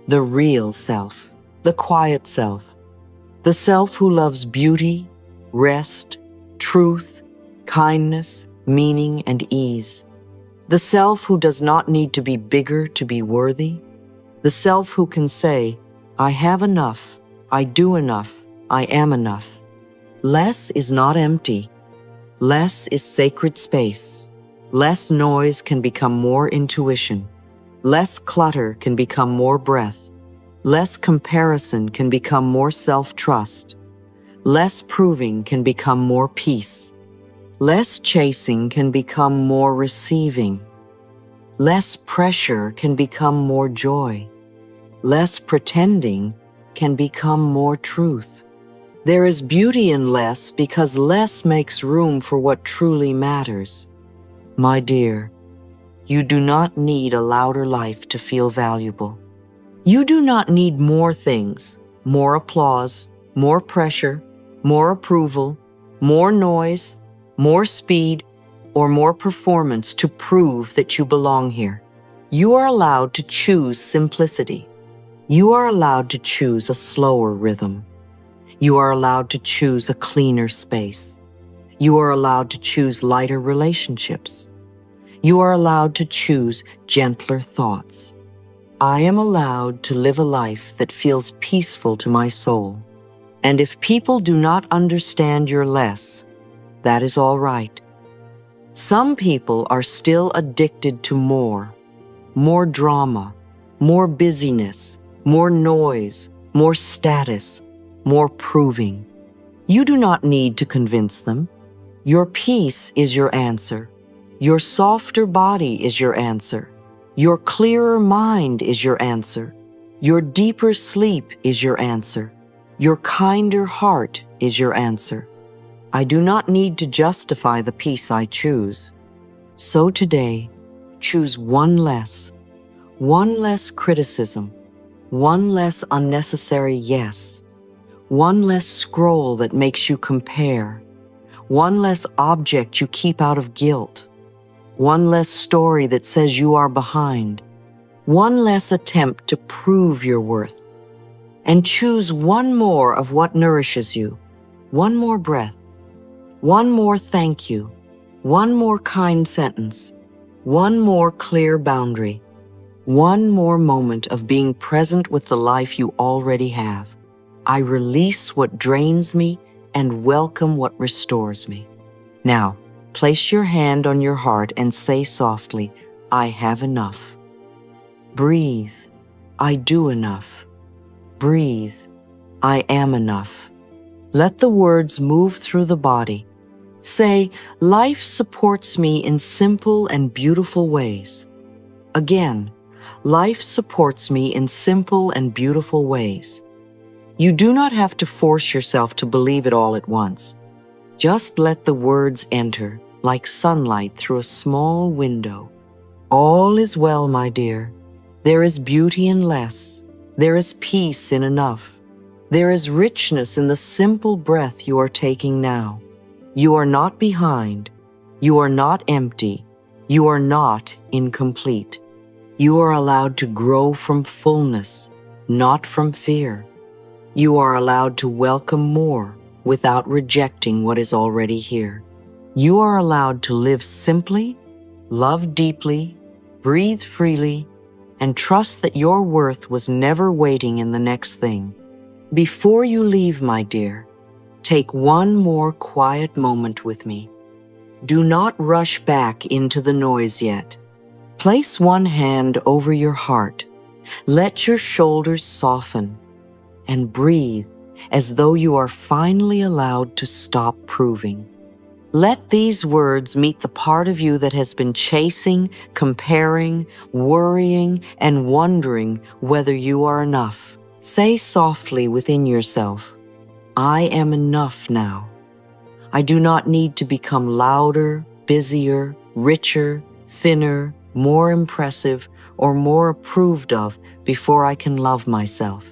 The real self, the quiet self, the self who loves beauty, rest, truth, kindness, meaning, and ease. The self who does not need to be bigger to be worthy. The self who can say, I have enough, I do enough, I am enough. Less is not empty. Less is sacred space. Less noise can become more intuition. Less clutter can become more breath. Less comparison can become more self-trust. Less proving can become more peace. Less chasing can become more receiving. Less pressure can become more joy. Less pretending can become more truth. There is beauty in less because less makes room for what truly matters. My dear, you do not need a louder life to feel valuable. You do not need more things, more applause, more pressure, more approval, more noise, more speed, or more performance to prove that you belong here. You are allowed to choose simplicity. You are allowed to choose a slower rhythm. You are allowed to choose a cleaner space. You are allowed to choose lighter relationships. You are allowed to choose gentler thoughts. I am allowed to live a life that feels peaceful to my soul. And if people do not understand your less, that is all right. Some people are still addicted to more drama, more busyness, more noise, more status, more proving. You do not need to convince them. Your peace is your answer. Your softer body is your answer. Your clearer mind is your answer. Your deeper sleep is your answer. Your kinder heart is your answer. I do not need to justify the peace I choose. So today, choose one less criticism, one less unnecessary yes, one less scroll that makes you compare, one less object you keep out of guilt, one less story that says you are behind, one less attempt to prove your worth, and choose one more of what nourishes you, one more breath, one more thank you, one more kind sentence, one more clear boundary, one more moment of being present with the life you already have. I release what drains me and welcome what restores me. Now, place your hand on your heart and say softly, I have enough. Breathe, I do enough. Breathe, I am enough. Let the words move through the body. Say, life supports me in simple and beautiful ways. Again, life supports me in simple and beautiful ways. You do not have to force yourself to believe it all at once. Just let the words enter like sunlight through a small window. All is well, my dear. There is beauty in less. There is peace in enough. There is richness in the simple breath you are taking now. You are not behind. You are not empty. You are not incomplete. You are allowed to grow from fullness, not from fear. You are allowed to welcome more without rejecting what is already here. You are allowed to live simply, love deeply, breathe freely, and trust that your worth was never waiting in the next thing. Before you leave, my dear, take one more quiet moment with me. Do not rush back into the noise yet. Place one hand over your heart. Let your shoulders soften and breathe as though you are finally allowed to stop proving. Let these words meet the part of you that has been chasing, comparing, worrying, and wondering whether you are enough. Say softly within yourself, I am enough now. I do not need to become louder, busier, richer, thinner, more impressive, or more approved of before I can love myself.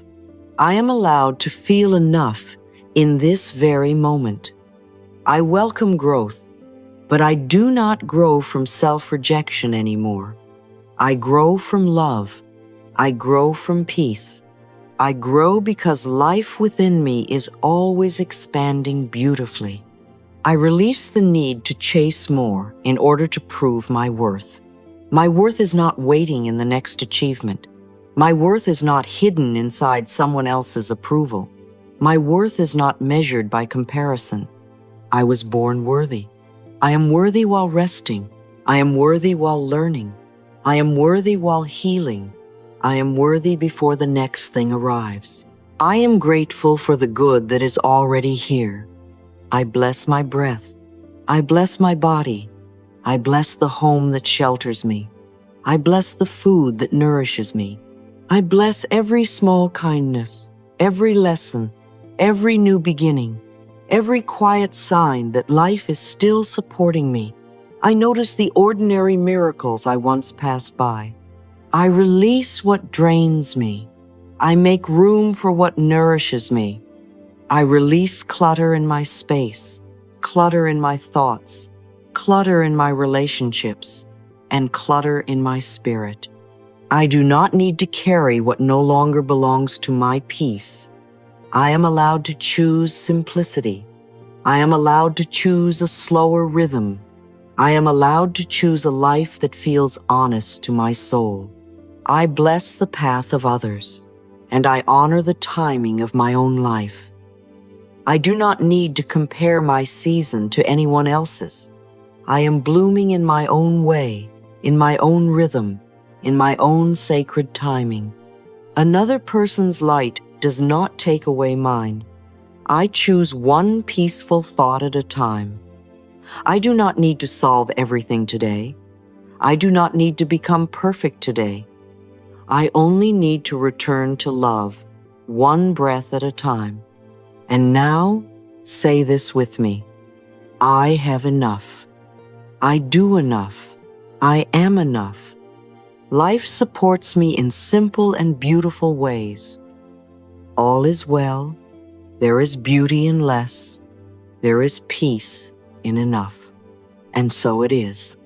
I am allowed to feel enough in this very moment. I welcome growth, but I do not grow from self-rejection anymore. I grow from love. I grow from peace. I grow because life within me is always expanding beautifully. I release the need to chase more in order to prove my worth. My worth is not waiting in the next achievement. My worth is not hidden inside someone else's approval. My worth is not measured by comparison. I was born worthy. I am worthy while resting. I am worthy while learning. I am worthy while healing. I am worthy before the next thing arrives. I am grateful for the good that is already here. I bless my breath. I bless my body. I bless the home that shelters me. I bless the food that nourishes me. I bless every small kindness, every lesson, every new beginning, every quiet sign that life is still supporting me. I notice the ordinary miracles I once passed by. I release what drains me. I make room for what nourishes me. I release clutter in my space, clutter in my thoughts, clutter in my relationships, and clutter in my spirit. I do not need to carry what no longer belongs to my peace. I am allowed to choose simplicity. I am allowed to choose a slower rhythm. I am allowed to choose a life that feels honest to my soul. I bless the path of others, and I honor the timing of my own life. I do not need to compare my season to anyone else's. I am blooming in my own way, in my own rhythm, in my own sacred timing. Another person's light does not take away mine. I choose one peaceful thought at a time. I do not need to solve everything today. I do not need to become perfect today. I only need to return to love, one breath at a time. And now, say this with me. I have enough. I do enough. I am enough. Life supports me in simple and beautiful ways. All is well. There is beauty in less. There is peace in enough. And so it is.